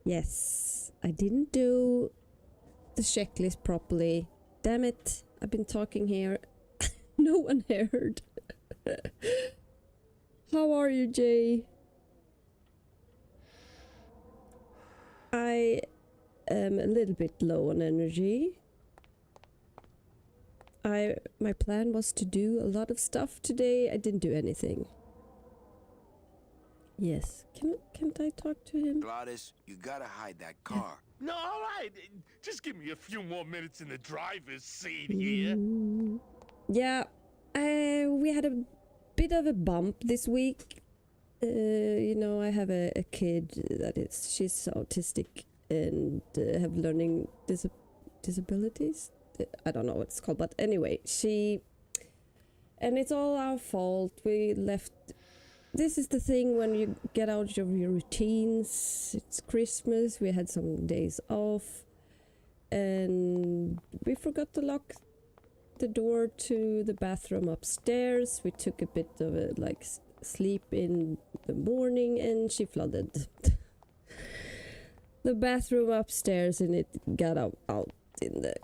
Yes, I didn't do the checklist properly. Damn it, I've been talking here. No one heard. How are you, Jay? I am a little bit low on energy. My plan was to do a lot of stuff today. I didn't do anything. Yes. Can't I talk to him? Gladys, you gotta hide that car. No, all right. Just give me a few more minutes in the driver's seat here. Yeah. We had a bit of a bump this week. You know, I have a kid she's autistic and have learning disabilities. I don't know what it's called, but anyway, and it's all our fault. We left. This is the thing when you get out of your routines. It's Christmas. We had some days off, and we forgot to lock the door to the bathroom upstairs. We took a bit of a sleep in the morning, and she flooded the bathroom upstairs, and it got out in the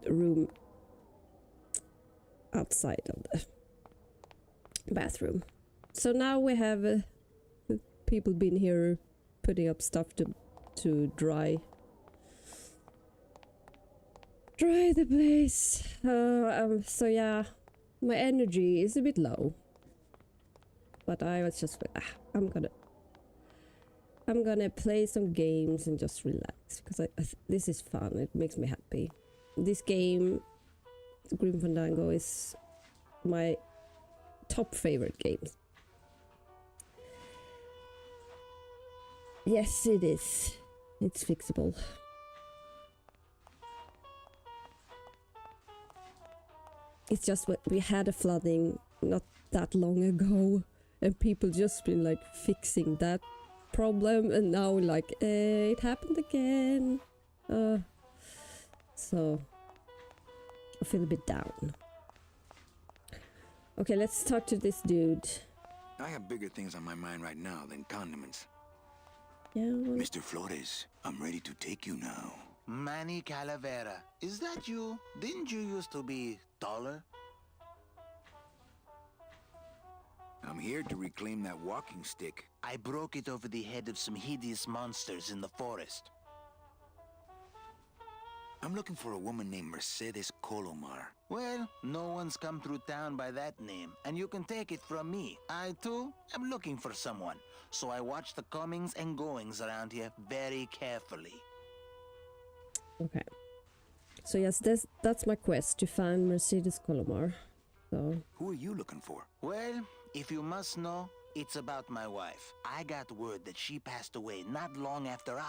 room outside of the bathroom. So now we have people been here putting up stuff to dry the place. So yeah, my energy is a bit low, but I was just I'm gonna play some games and just relax because this is fun. It makes me happy. This game, Grim Fandango, is my top favorite games. Yes, it is. It's fixable. It's just what we had a flooding not that long ago, and people just been like fixing that problem, and now like it happened again. So I feel a bit down. Okay, let's talk to this dude. I have bigger things on my mind right now than condiments. Yeah. Mr. Flores, I'm ready to take you now. Manny Calavera, is that you? Didn't you used to be taller? I'm here to reclaim that walking stick. I broke it over the head of some hideous monsters in the forest. I'm looking for a woman named Mercedes Colomar. Well, no one's come through town by that name, and you can take it from me. I, too, am looking for someone, so I watch the comings and goings around here very carefully. Okay. So yes, that's my quest, to find Mercedes Colomar. So. Who are you looking for? Well, if you must know, it's about my wife. I got word that she passed away not long after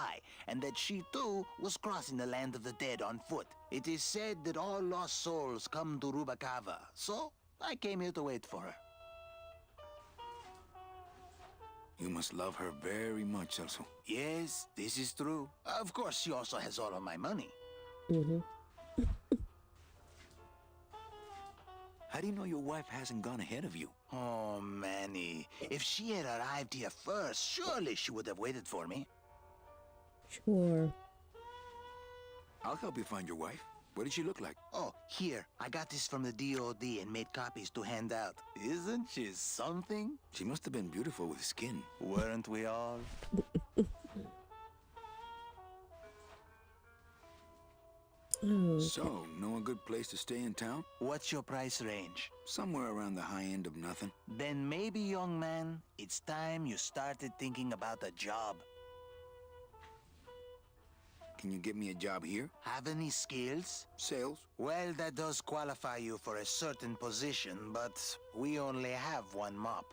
and that she too was crossing the land of the dead on foot. It is said that all lost souls come to Rubacava, so I came here to wait for her. You must love her very much, Celso. Yes, this is true. Of course, she also has all of my money. Mm-hmm. How do you know your wife hasn't gone ahead of you? Oh, Manny. If she had arrived here first, surely she would have waited for me. Sure. I'll help you find your wife. What did she look like? Oh, here. I got this from the DOD and made copies to hand out. Isn't she something? She must have been beautiful with skin. Weren't we all? Oh, okay. So, know a good place to stay in town? What's your price range? Somewhere around the high end of nothing. Then maybe, young man, it's time you started thinking about a job. Can you get me a job here? Have any skills? Sales? Well, that does qualify you for a certain position, but we only have one mop.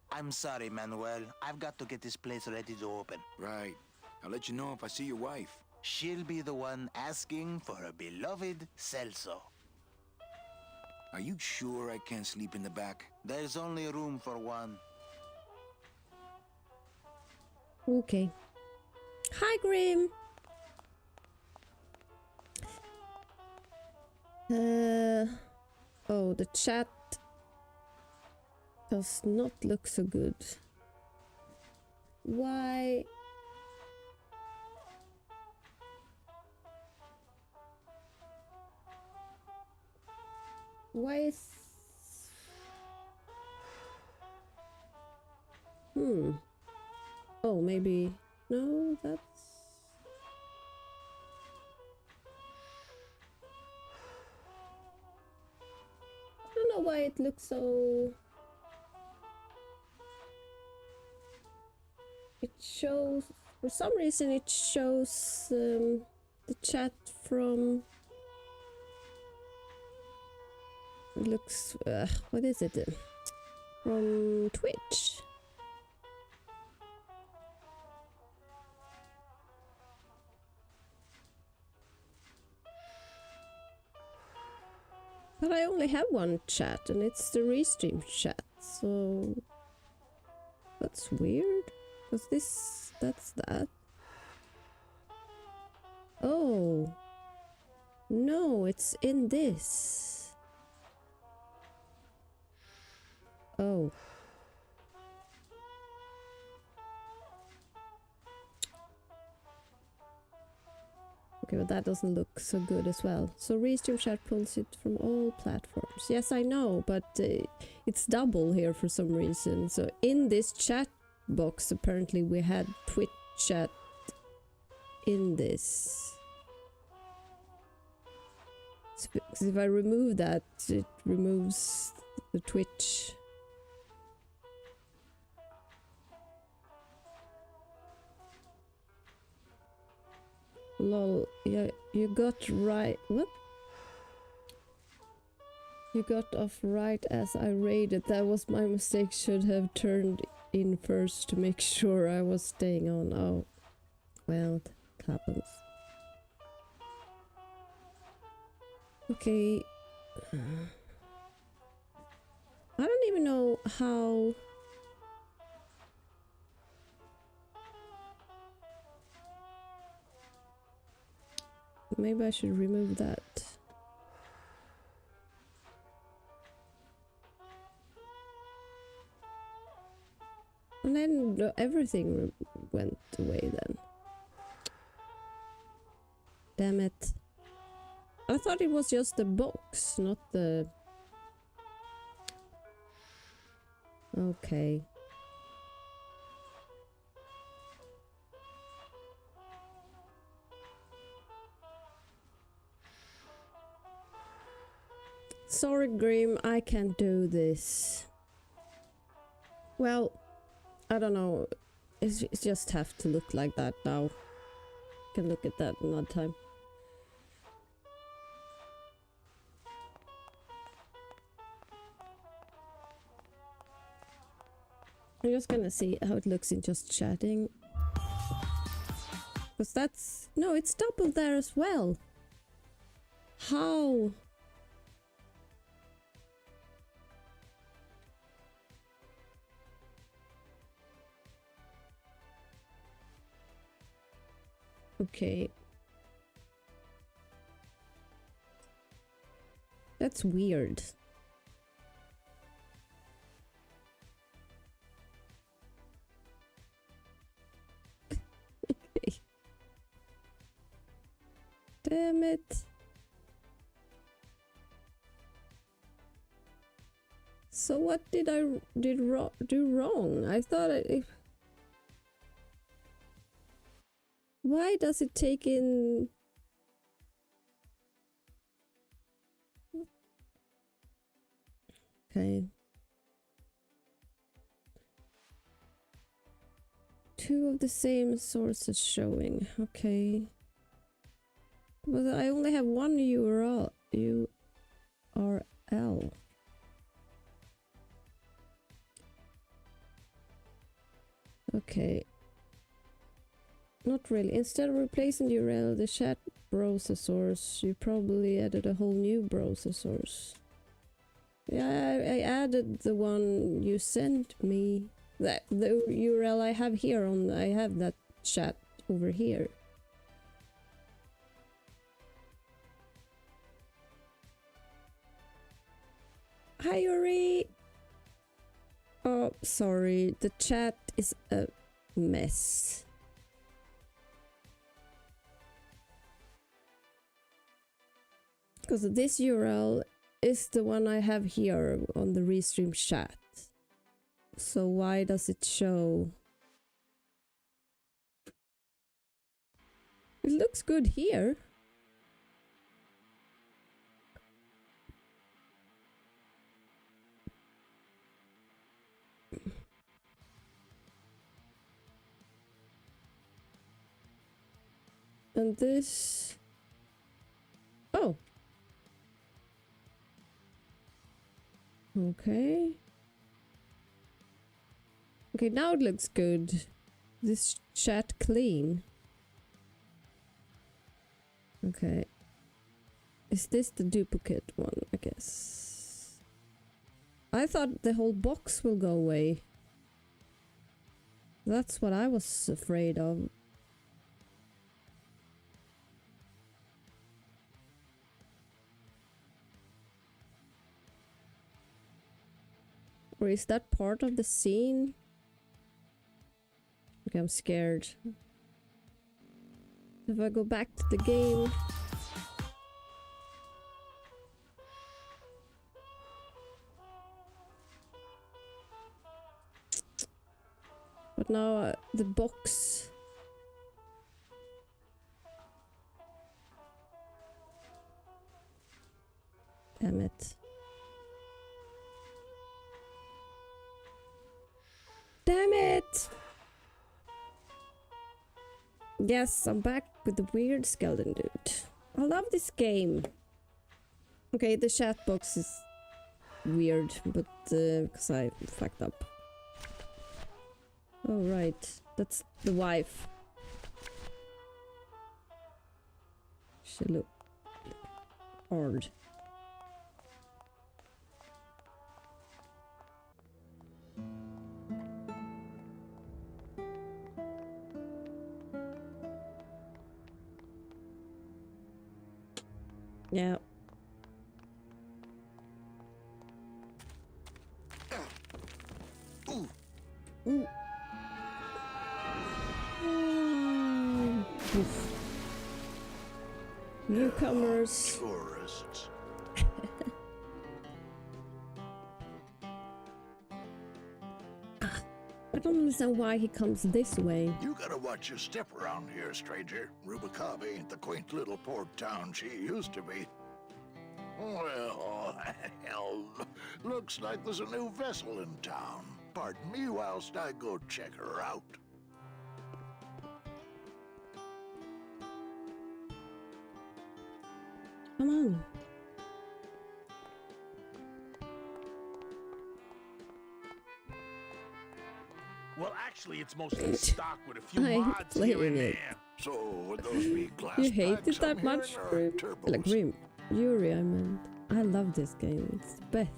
I'm sorry, Manuel. I've got to get this place ready to open. Right. I'll let you know if I see your wife. She'll be the one asking for her beloved Celso. Are you sure I can't sleep in the back? There's only room for one. Okay. Hi, Grim. Oh, the chat does not look so good. Why Why is... Oh, maybe... No, that's... I don't know why it looks so... It shows... For some reason it shows the chat from... It looks... what is it? From Twitch. But I only have one chat, and it's the restream chat, so... That's weird. Because this... That's that. Oh. No, it's in this. Oh. Okay, but that doesn't look so good as well. So Restream Chat pulls it from all platforms. Yes, I know, but it's double here for some reason. So in this chat box, apparently we had Twitch chat in this. So if I remove that, it removes the Twitch. Lol, yeah, you got right. What? You got off right as I raided. That was my mistake. Should have turned in first to make sure I was staying on. Oh, well, it happens. Okay. I don't even know how. Maybe I should remove that. And then everything went away then. Damn it. I thought it was just the box, not the... Okay. Sorry, Grim, I can't do this. Well, I don't know. It just have to look like that now. Can look at that another time. I'm just gonna see how it looks in just chatting. Because that's... No, it's double there as well. How? Okay. That's weird. Okay. Damn it. So what did I do wrong? I thought I... Why does it take in... Okay. Two of the same sources showing. Okay. But I only have one URL. Okay. Not really. Instead of replacing the URL, the chat browser source, you probably added a whole new browser source. Yeah, I added the one you sent me. The URL I have here on... I have that chat over here. Hi, Yuri! Oh, sorry. The chat is a mess. Because this URL is the one I have here on the Restream chat. So why does it show? It looks good here. And this... Oh. Okay. Okay, now it looks good. This chat clean. Okay. Is this the duplicate one, I guess? I thought the whole box will go away. That's what I was afraid of. Or is that part of the scene? Okay, I'm scared. If I go back to the game... But now the box... Damn it. Damn it! Yes, I'm back with the weird skeleton dude. I love this game. Okay, the chat box is weird, but because I fucked up. Oh, right. That's the wife. She look hard. Yeah. Ooh. Ooh. Oof. Newcomers. Tourists. I don't understand why he comes this way. You gotta watch your step around here, stranger. Rubicava ain't the quaint little port town she used to be. Well, hell, looks like there's a new vessel in town. Pardon me whilst I go check her out. Come on. Well, actually, it's mostly stock with a few I mods played here and it. there. So, would those be glass You hate bags it that I'm much, hearing, or Grim? turbos? Like Grim. Yuri, I meant. I love this game. It's the best.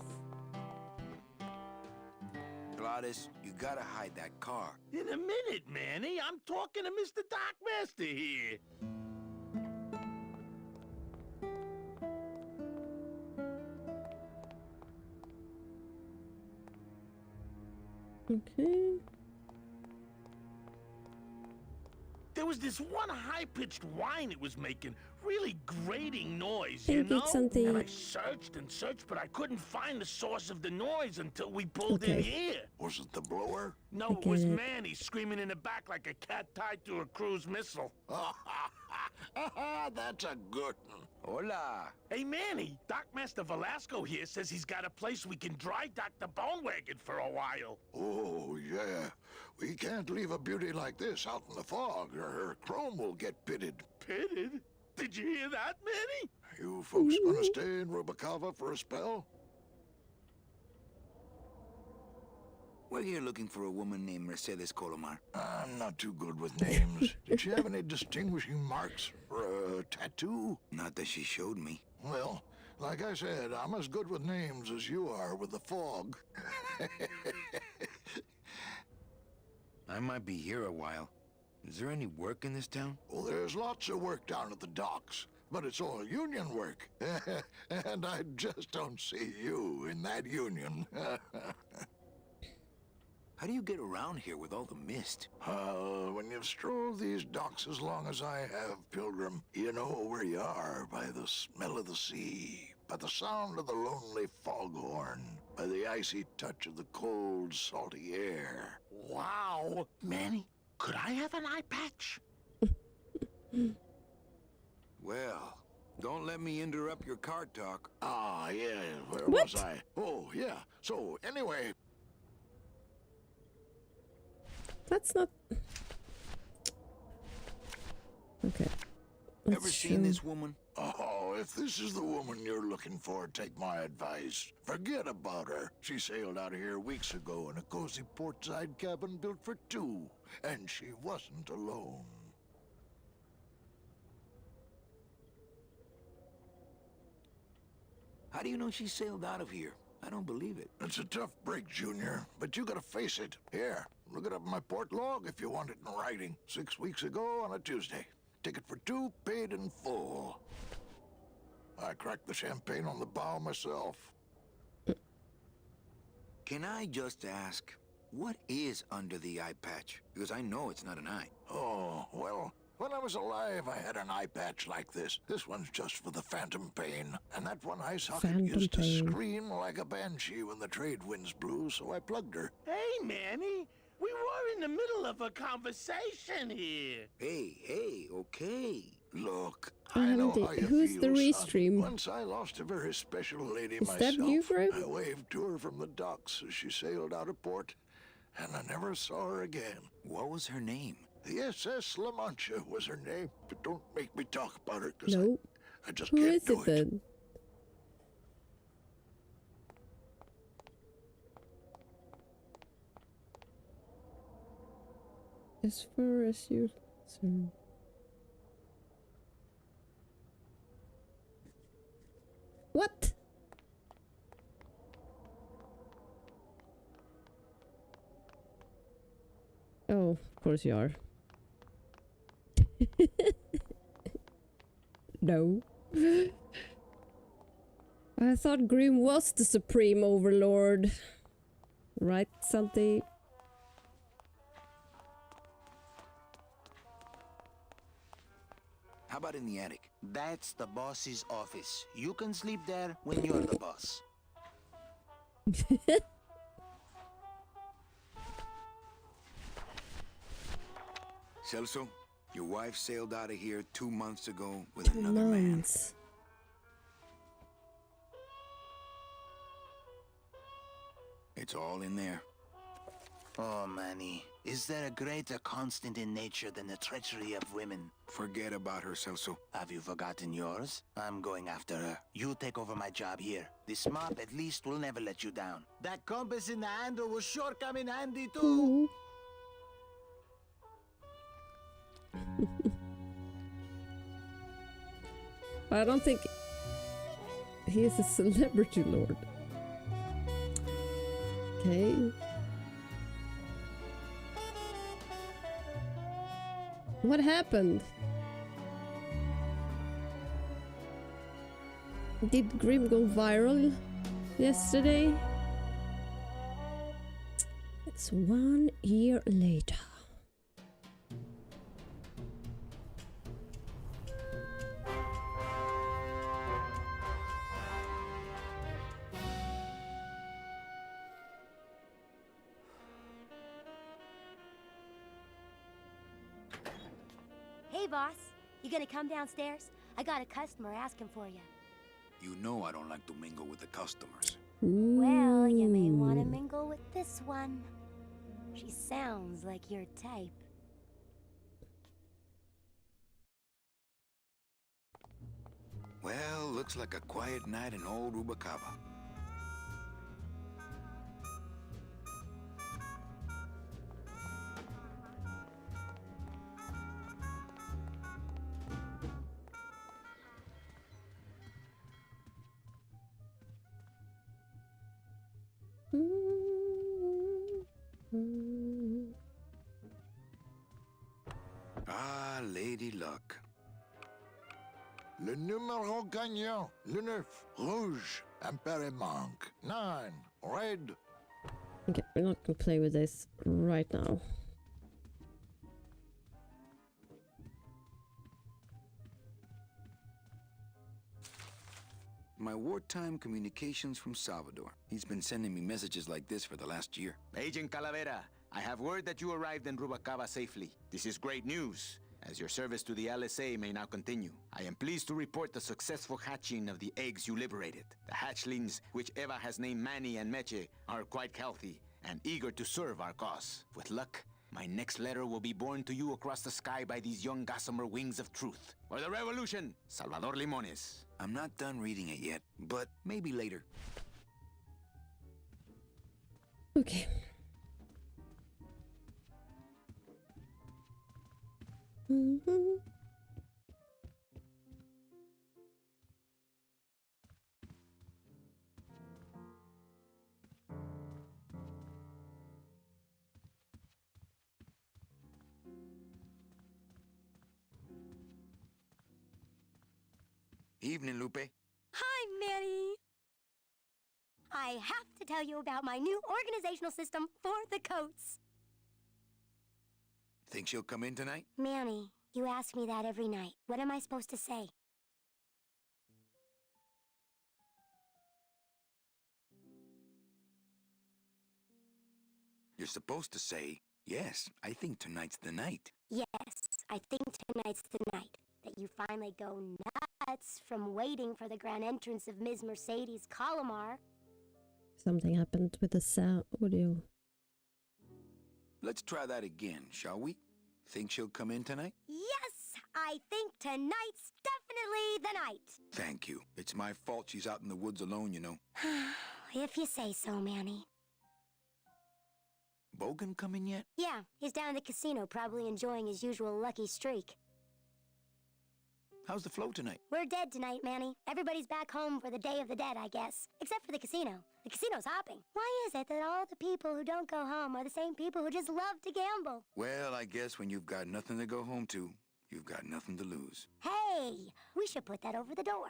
Gladys, you gotta hide that car. In a minute, Manny. I'm talking to Mr. Darkmaster here. Okay. There was this one high-pitched whine it was making, really grating noise, I you think know? it's something- And I searched and searched, but I couldn't find the source of the noise until we pulled in Okay. here. Was it the blower? No, it get was it. Manny screaming in the back like a cat tied to a cruise missile. That's a good one. Hola. Hey, Manny, Dockmaster Velasco here says he's got a place we can dry dock the bone wagon for a while. Oh, yeah. We can't leave a beauty like this out in the fog, or her chrome will get pitted. Pitted? Did you hear that, Manny? You folks gonna stay in Rubicava for a spell? We're here looking for a woman named Mercedes Colomar. I'm not too good with names. Did she have any distinguishing marks or a tattoo? Not that she showed me. Well, like I said, I'm as good with names as you are with the fog. I might be here a while. Is there any work in this town? Well, there's lots of work down at the docks, but it's all union work. And I just don't see you in that union. How do you get around here with all the mist? When you've strolled these docks as long as I have, Pilgrim, you know where you are by the smell of the sea. by the sound of the lonely foghorn, by the icy touch of the cold, salty air. Wow. Manny, could I have an eye patch? Well, don't let me interrupt your card talk. Ah, yeah, where What? was I? Oh, yeah. So, anyway, That's not... Okay. Ever seen this woman? oh, if this is the woman you're looking for, take my advice. Forget about her. She sailed out of here weeks ago in a cozy portside cabin built for two, and she wasn't alone. How do you know she sailed out of here? I don't believe it. It's a tough break, Junior, but you gotta face it. Here, look it up in my port log if you want it in writing. 6 weeks ago on a Tuesday. Ticket for two, paid in full. I cracked the champagne on the bow myself. Can I just ask, what is under the eye patch? Because I know it's not an eye. Oh, well, when I was alive, I had an eye patch like this. This one's just for the phantom pain. And that one eye socket Phantom used to pain. scream like a banshee when the trade winds blew, so I plugged her. Hey, Manny. We were in the middle of a conversation here. Hey, okay. Look, I I haven't know did- how you who's feel, the son. restream? Once I lost a very special lady Is myself. that you, Greg? I waved to her from the docks as she sailed out of port, and I never saw her again. What was her name? The SS La Mancha was her name, but don't make me talk about her, because No. I just Who can't is do it then? As far as you're concerned. What? Oh, of course you are. No. I thought Grim was the supreme overlord. Right, Santi? How about in the attic? That's the boss's office. You can sleep there when you're the boss. Celso, your wife sailed out of here 2 months ago with 2 another man. months. It's all in there. Oh, Manny. Is there a greater constant in nature than the treachery of women? Forget about her, Celso. Have you forgotten yours? I'm going after her. You take over my job here. This mop at least will never let you down. That compass in the handle will sure come in handy too. Ooh. I don't think he is a celebrity lord. Okay. What happened? Did Grim go viral yesterday? It's 1 year later. Hey, boss. You gonna come downstairs? I got a customer asking for you. You know I don't like to mingle with the customers. Well, you may want to Ooh. mingle with this one. She sounds like your type. Well, looks like a quiet night in old Rubacaba. Ah, Lady Luck. Le numéro gagnant, le 9, rouge, impéré manque, 9, red. Okay, we're not gonna play with this right now. My wartime communications from Salvador. He's been sending me messages like this for the last year. Agent Calavera, I have word that you arrived in Rubacava safely. This is great news, as your service to the LSA may now continue. I am pleased to report the successful hatching of the eggs you liberated. The hatchlings, which Eva has named Manny and Meche, are quite healthy and eager to serve our cause. With luck, my next letter will be borne to you across the sky by these young gossamer wings of truth. For the revolution, Salvador Limones. I'm not done reading it yet, but maybe later. Okay. Mm-hmm. Evening, Lupe. Hi, Manny. I have to tell you about my new organizational system for the coats. Think she'll come in tonight? Manny, you ask me that every night. What am I supposed to say? You're supposed to say, yes, I think tonight's the night. Yes, I think tonight's the night that you finally go nuts from waiting for the grand entrance of Ms. Mercedes Colomar. Something happened with the sound audio. Let's try that again, shall we? Think she'll come in tonight? Yes, I think tonight's definitely the night. Thank you. It's my fault she's out in the woods alone, you know. If you say so, Manny. Bogan come in yet? Yeah, he's down at the casino, probably enjoying his usual lucky streak. How's the flow tonight? We're dead tonight, Manny. Everybody's back home for the Day of the Dead, I guess. Except for the casino. The casino's hopping. Why is it that all the people who don't go home are the same people who just love to gamble? Well, I guess when you've got nothing to go home to, you've got nothing to lose. Hey, we should put that over the door.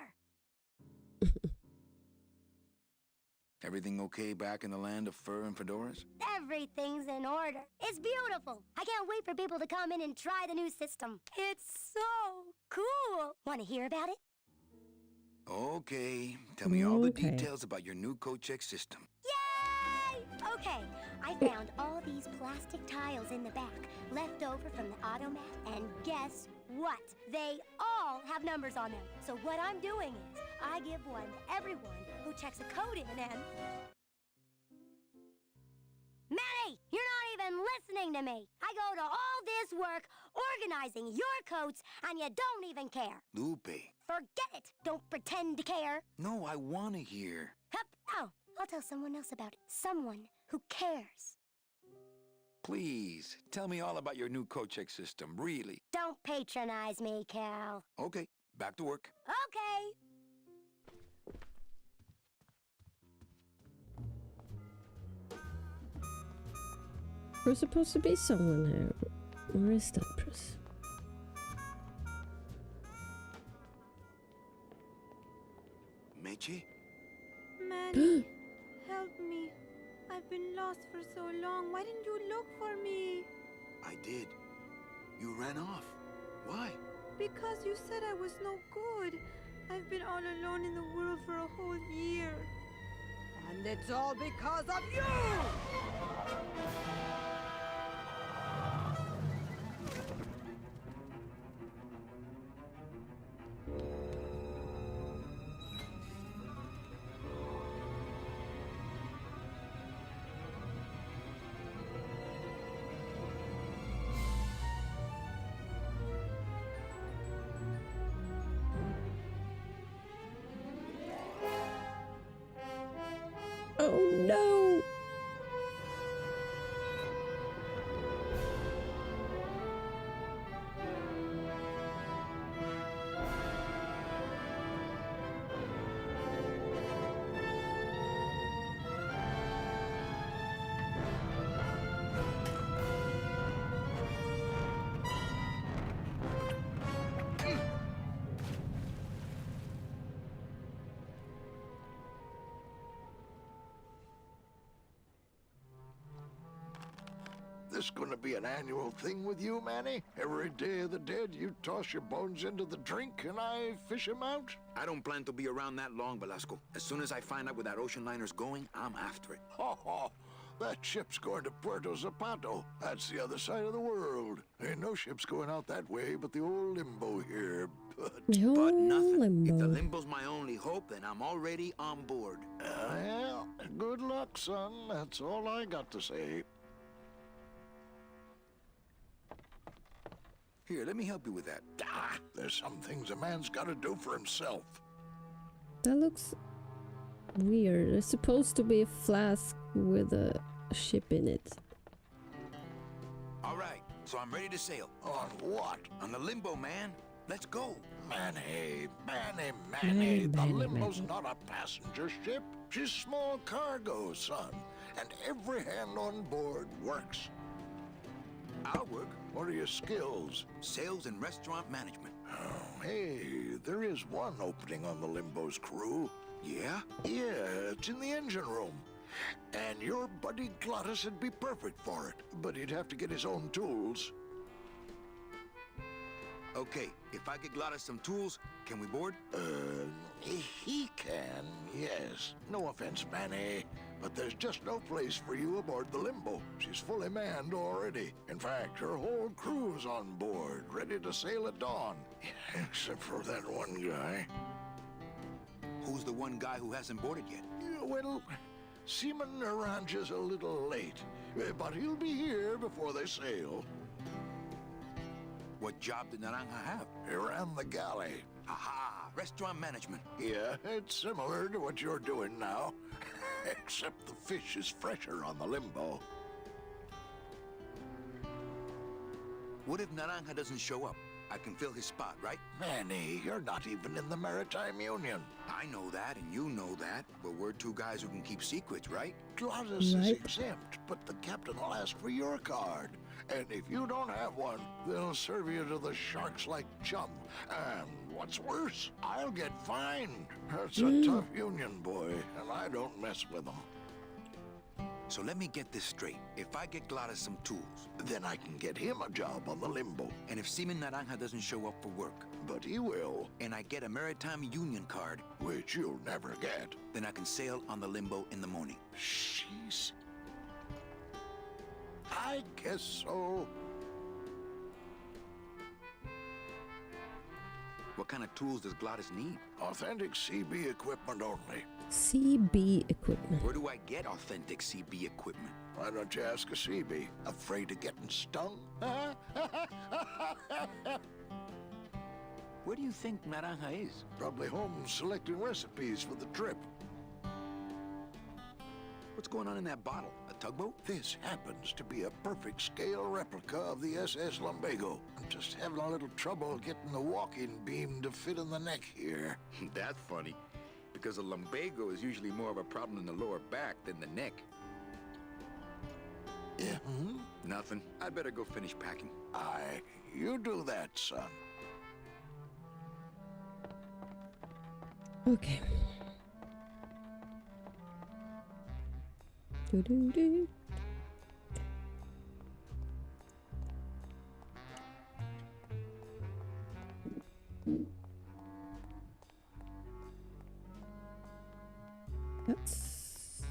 Everything okay back in the land of fur and fedoras? Everything's in order. It's beautiful. I can't wait for people to come in and try the new system. It's so cool. Want to hear about it? Okay. Tell me all the Okay. details about your new code check system. Yay! Okay, I found all these plastic tiles in the back, left over from the automat, and guess what? They all have numbers on them. So what I'm doing is, I give one to everyone who checks a code in and... Manny, you're not even listening to me. I go to all this work organizing your coats, and you don't even care. Lupe. Forget it. Don't pretend to care. No, I want to hear. Hup. Oh, I'll tell someone else about it. Someone who cares. Please, tell me all about your new code check system, really. Don't patronize me, Cal. Okay, back to work. Okay. There's supposed to be someone here. Where is that person? Meche? Manny, help me. I've been lost for so long. Why didn't you look for me? I did. You ran off. Why? Because you said I was no good. I've been all alone in the world for a whole year. And it's all because of you! Oh no! this gonna be an annual thing with you, Manny? Every Day of the Dead, you toss your bones into the drink and I fish 'em out? I don't plan to be around that long, Velasco. As soon as I find out where that ocean liner's going, I'm after it. Ho ho! That ship's going to Puerto Zapato. That's the other side of the world. Ain't no ships going out that way but the old Limbo here. But But nothing. Limbo. If the limbo's my only hope, then I'm already on board. well, good luck, son. That's all I got to say. Here, let me help you with that. There's some things a man's got to do for himself. That looks weird. There's supposed to be a flask with a ship in it. All right, so I'm ready to sail. On what? On the limbo, man. Let's go. Manny, Manny, the Manny, Limbo's Manny. not a passenger ship. She's small cargo, son. And every hand on board works. I'll work. What are your skills? Sales and restaurant management. Oh, hey, there is one opening on the Limbo's crew. Yeah? Yeah, it's in the engine room. And your buddy Glottis would be perfect for it, but he'd have to get his own tools. Okay, if I get Glottis some tools, can we board? He can, yes. No offense, Manny, but there's just no place for you aboard the Limbo. She's fully manned already. In fact, her whole crew's on board, ready to sail at dawn. Except for that one guy. Who's the one guy who hasn't boarded yet? Yeah, well, Seaman Naranja's a little late, but he'll be here before they sail. What job did Naranja have? He ran the galley. Aha! Restaurant management. Yeah, it's similar to what you're doing now, except the fish is fresher on the Limbo. What if Naranja doesn't show up? I can fill his spot, right? Manny, you're not even in the Maritime Union. I know that, and you know that, but we're two guys who can keep secrets, right? Glottis Right. is exempt, but the captain will ask for your card. And if you don't have one, they'll serve you to the sharks like chum. And what's worse, I'll get fined. That's a tough union, boy, and I don't mess with them. So let me get this straight. If I get Glottis some tools, Then I can get him a job on the Limbo. and if Seaman Naranja doesn't show up for work, But he will, and I get a Maritime Union card, which you'll never get. then I can sail on the Limbo in the morning. Jeez. I guess so. What kind of tools does Glottis need? Authentic CB equipment only. CB equipment. Where do I get authentic CB equipment? Why don't you ask a CB? Afraid of getting stung? Where do you think Naranja is? Probably home selecting recipes for the trip. What's going on in that bottle? A tugboat? This happens to be a perfect scale replica of the SS Lumbago. I'm just having a little trouble getting the walking beam to fit in the neck here. That's funny, because a lumbago is usually more of a problem in the lower back than the neck. Yeah, Nothing. I better go finish packing. Aye, you do that, son. Okay. Do-do-do. That's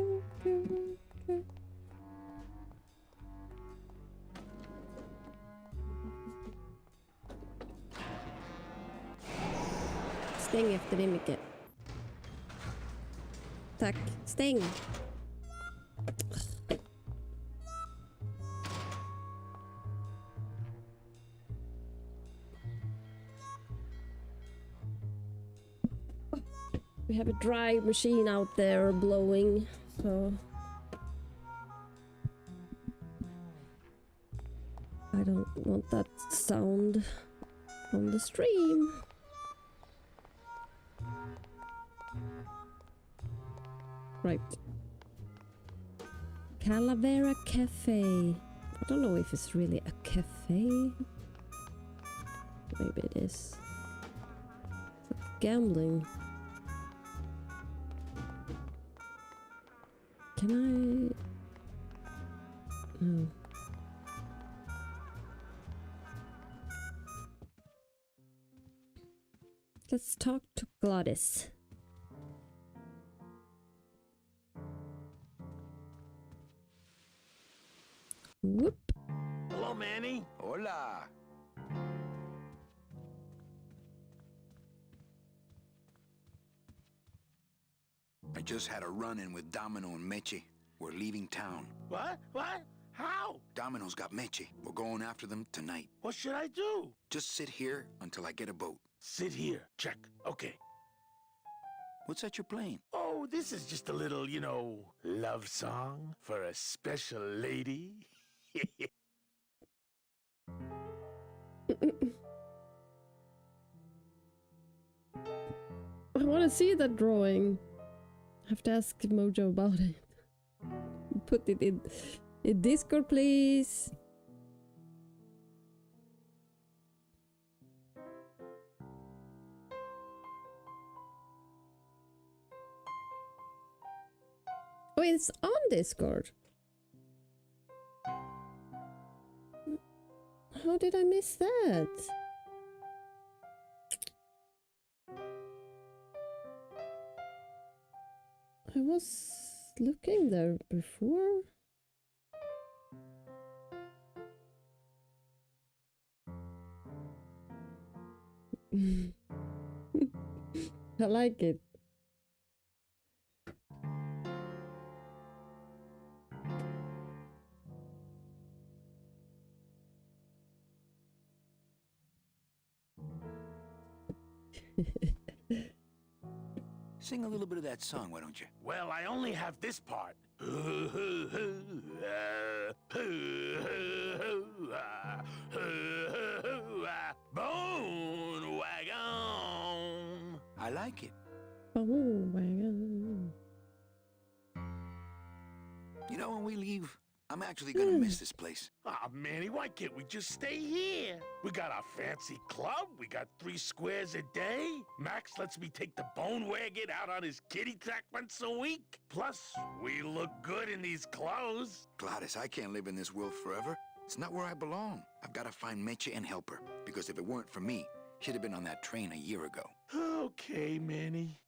do-do-do-do-do-do. Stäng efter dig, Micke. Tack. Stäng. We have a dry machine out there blowing, so I don't want that sound on the stream. Right. Calavera Cafe. I don't know if it's really a cafe. Maybe it is. It's like gambling. Can I? No. Let's talk to Gladys. Whoop. Hello, Manny. Hola. I just had a run-in with Domino and Meche. We're leaving town. What? What? How? Domino's got Meche. We're going after them tonight. What should I do? Just sit here until I get a boat. Sit here. Check. Okay. What's that you're playing? Oh, this is just a little, you know, love song for a special lady. I want to see that drawing. I have to ask Mojo about it. Put it in Discord, please. Oh, it's on Discord. How did I miss that? I was looking there before. I like it. Sing a little bit of that song, why don't you? Well, I only have this part. Bone wagon. I like it. Oh, wagon. You know, when we leave, I'm actually gonna miss this place. Ah, Manny, why can't we just stay here? We got our fancy club. We got 3 squares a day. Max lets me take the bone wagon out on his kitty track once a week. Plus, we look good in these clothes. Gladys, I can't live in this world forever. It's not where I belong. I've got to find Meche and help her. Because if it weren't for me, she'd have been on that train a year ago. Okay, Manny.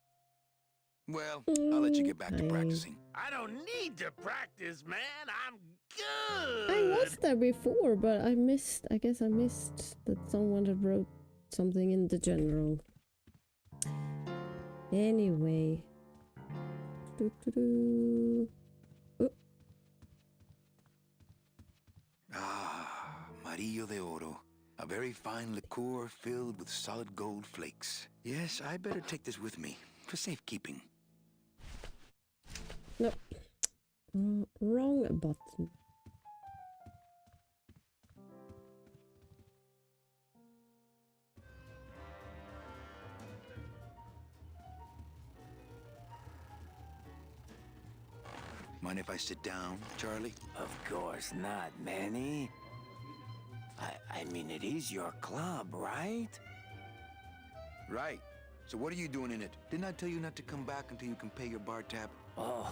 Well, I'll let you get back to practicing. I don't need to practice, man. I'm good. I was there before, but I guess I missed that someone had wrote something in the general. Anyway. Oh. Ah, Marillo de Oro. A very fine liqueur filled with solid gold flakes. Yes, I better take this with me for safekeeping. No. Wrong button. Mind if I sit down, Charlie? Of course not, Manny. I mean, it is your club, right? Right. So what are you doing in it? Didn't I tell you not to come back until you can pay your bar tab? Oh,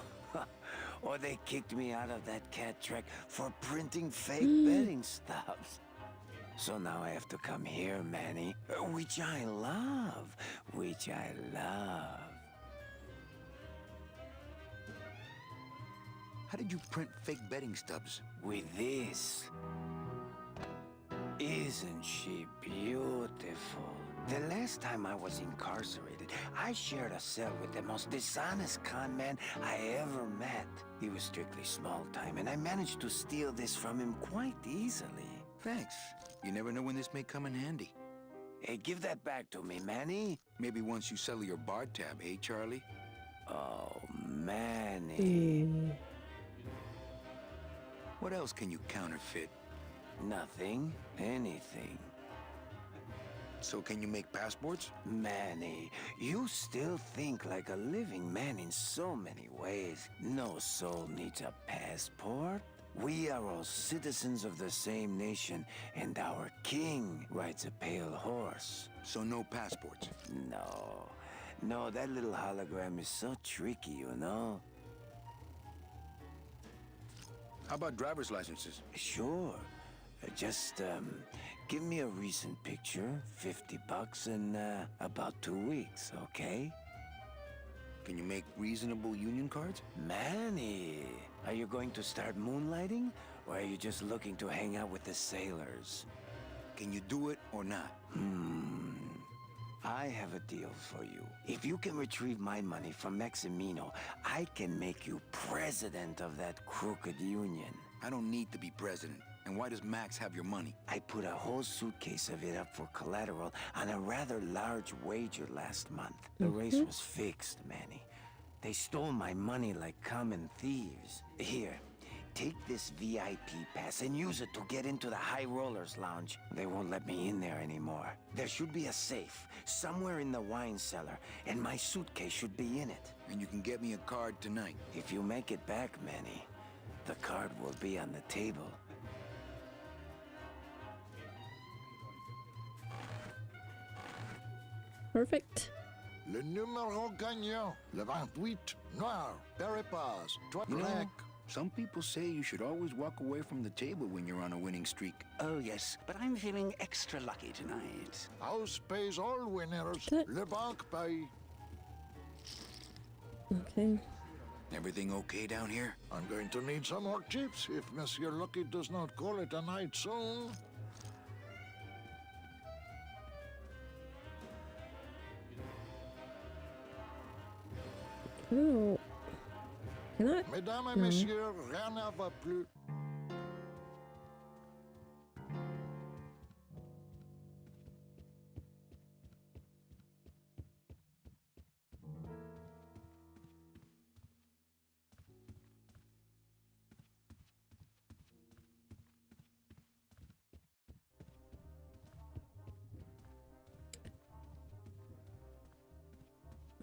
or they kicked me out of that cat track for printing fake betting stubs. So now I have to come here, Manny, which I love, which I love. How did you print fake betting stubs? With this. Isn't she beautiful? The last time I was incarcerated, I shared a cell with the most dishonest con man I ever met. He was strictly small time, and I managed to steal this from him quite easily. Thanks. You never know when this may come in handy. Hey, give that back to me, Manny. Maybe once you settle your bar tab, eh, Charlie? Oh, Manny. What else can you counterfeit? Nothing. Anything. So can you make passports? Manny, you still think like a living man in so many ways. No soul needs a passport. We are all citizens of the same nation, and our king rides a pale horse. So no passports? No, that little hologram is so tricky, you know? How about driver's licenses? Sure. Just, give me a recent picture, $50 in, about 2 weeks, okay? Can you make reasonable union cards? Manny, are you going to start moonlighting? Or are you just looking to hang out with the sailors? Can you do it or not? I have a deal for you. If you can retrieve my money from Maximino, I can make you president of that crooked union. I don't need to be president. And why does Max have your money? I put a whole suitcase of it up for collateral on a rather large wager last month. The race was fixed, Manny. They stole my money like common thieves. Here, take this VIP pass and use it to get into the High Rollers Lounge. They won't let me in there anymore. There should be a safe somewhere in the wine cellar, and my suitcase should be in it. And you can get me a card tonight. If you make it back, Manny, the card will be on the table. Perfect. Le numéro gagnant, le 28, noir, Parepas, toi You know, black. some people say you should always walk away from the table when you're on a winning streak. Oh, yes, but I'm feeling extra lucky tonight. House pays all winners. Okay. Le banque paye. Okay. Everything okay down here? I'm going to need some more chips if Monsieur Lucky does not call it a night soon. Oh. Can I? Mesdames et messieurs, rien ne va plus.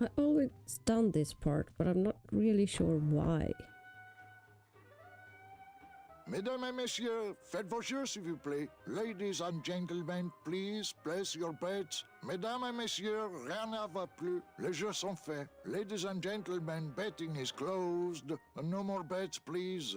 I always done this part, but I'm not really sure why. Mesdames et messieurs, faites vos jeux s'il vous plaît. Ladies and gentlemen, please place your bets. Mesdames et messieurs, rien ne va plus. Les jeux sont faits. Ladies and gentlemen, betting is closed. No more bets, please.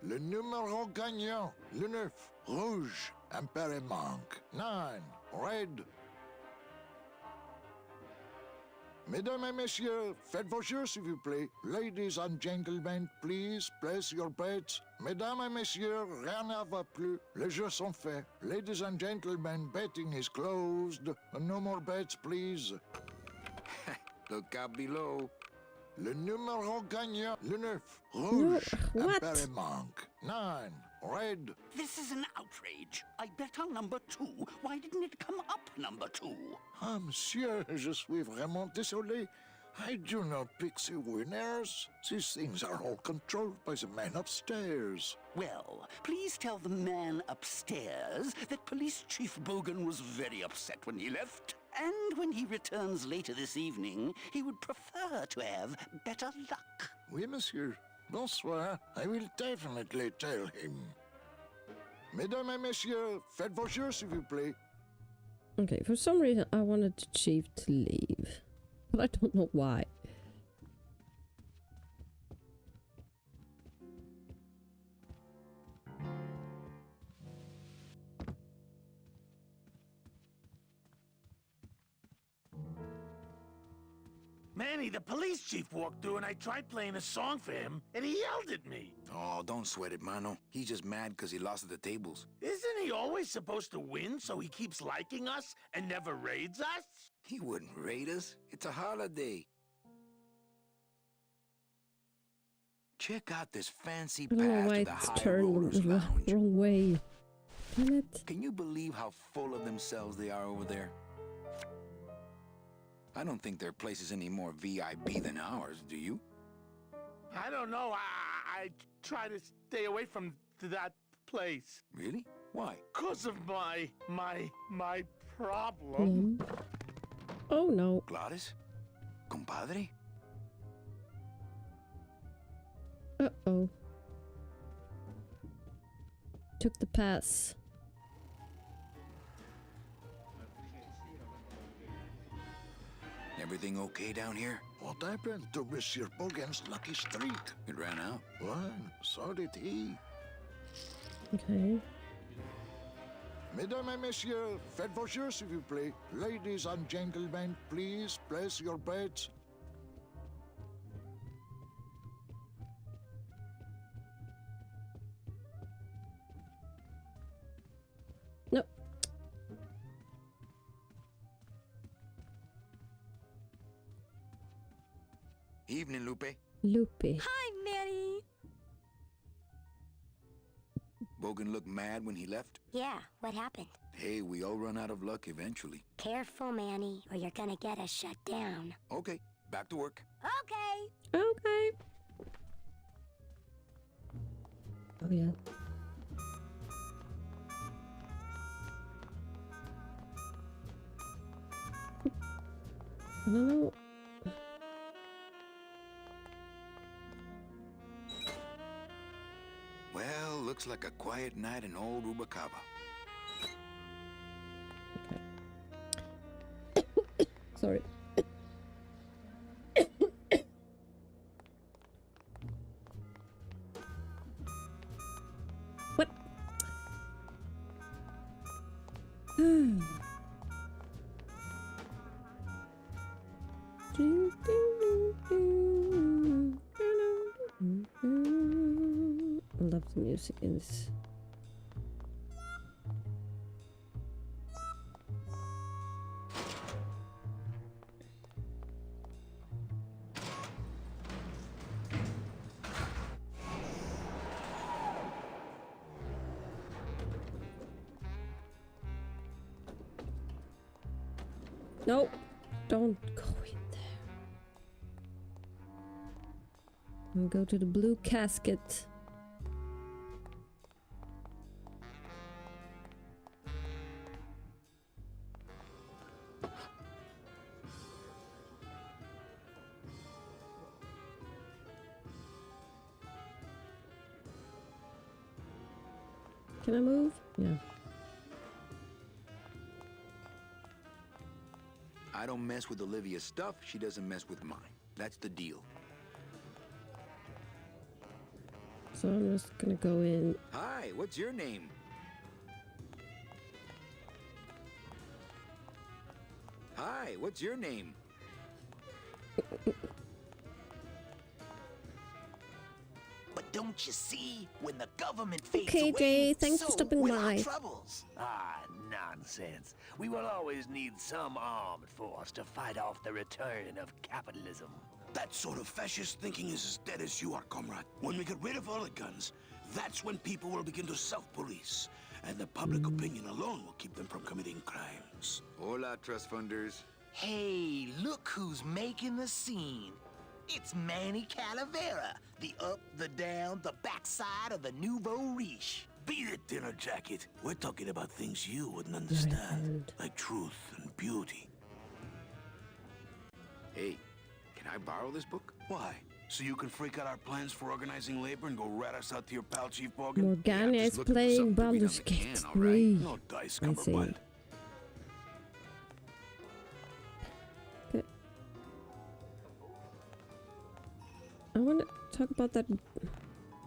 Le numéro gagnant, le 9, rouge, impair manque. 9, red. Mesdames et messieurs, faites vos jeux s'il vous plaît. Ladies and gentlemen, please place your bets. Mesdames et messieurs, rien ne va plus. Les jeux sont faits. Ladies and gentlemen, betting is closed. No more bets, please. Look out below. Le numéro gagnant, le 9, rouge, No, what? impair manque. 9, red. This is an outrage. I bet on number 2. Why didn't it come up number 2? Ah, monsieur, je suis vraiment désolé. I do not pick the winners. These things are all controlled by the man upstairs. Well, please tell the man upstairs that Police Chief Bogan was very upset when he left. And when he returns later this evening, he would prefer to have better luck. Oui, monsieur. Bonsoir. I will definitely tell him. Mesdames et messieurs, faites vos jeux, s'il vous plaît. Okay, for some reason I wanted the chief to leave. But I don't know why. Manny, the police chief walked through and I tried playing a song for him and he yelled at me. Oh, don't sweat it, Mano. He's just mad because he lost at the tables. Isn't he always supposed to win so he keeps liking us and never raids us? He wouldn't raid us. It's a holiday. Check out this fancy I don't know path why to the it's High turned Rollers the Lounge. wrong way. Damn it. Can you believe how full of themselves they are over there? I don't think their place is any more VIP than ours, do you? I don't know. I try to stay away from that place. Really? Why? 'Cause of my problem. Oh no. Gladys? Compadre? Uh-oh. Took the pass. Everything okay down here? What happened to Monsieur Bogan's lucky streak? It ran out. Well, so did he. Okay. Mesdames et messieurs, faites vos jeux s'il vous plaît. Ladies and gentlemen, please place your bets. No. Evening, Lupe. Loopy. Hi, Manny. Bogan looked mad when he left. Yeah, what happened? Hey, we all run out of luck eventually. Careful, Manny, or you're gonna get us shut down. Okay, back to work. Okay. Okay. Oh yeah. I don't know. Well, looks like a quiet night in old Rubacava. Sorry. What? I love the music in this. No, don't go in there. I'll go to the blue casket. Can I move? Yeah. I don't mess with Olivia's stuff, she doesn't mess with mine. That's the deal. So I'm just gonna go in. Hi, what's your name? Hi, what's your name? But don't you see, when the government fades Okay, away, Jay, thanks so for stopping will our by. troubles. Ah, nonsense. We will always need some armed force to fight off the return of capitalism. That sort of fascist thinking is as dead as you are, comrade. When we get rid of all the guns, that's when people will begin to self-police. And the public opinion alone will keep them from committing crimes. Hola, trust funders. Hey, look who's making the scene. It's Manny Calavera, the up, the down, the backside of the nouveau riche. Beat it, dinner jacket. We're talking about things you wouldn't understand, like truth and beauty. Hey, can I borrow this book? Why? So you can freak out our plans for organizing labor and go rat us out to your pal, Chief Bogan? Morgana just is looking for playing something to read on Baldur's the Gate can, all 3. No dice, I see. cummerbund. Okay. I want to talk about that.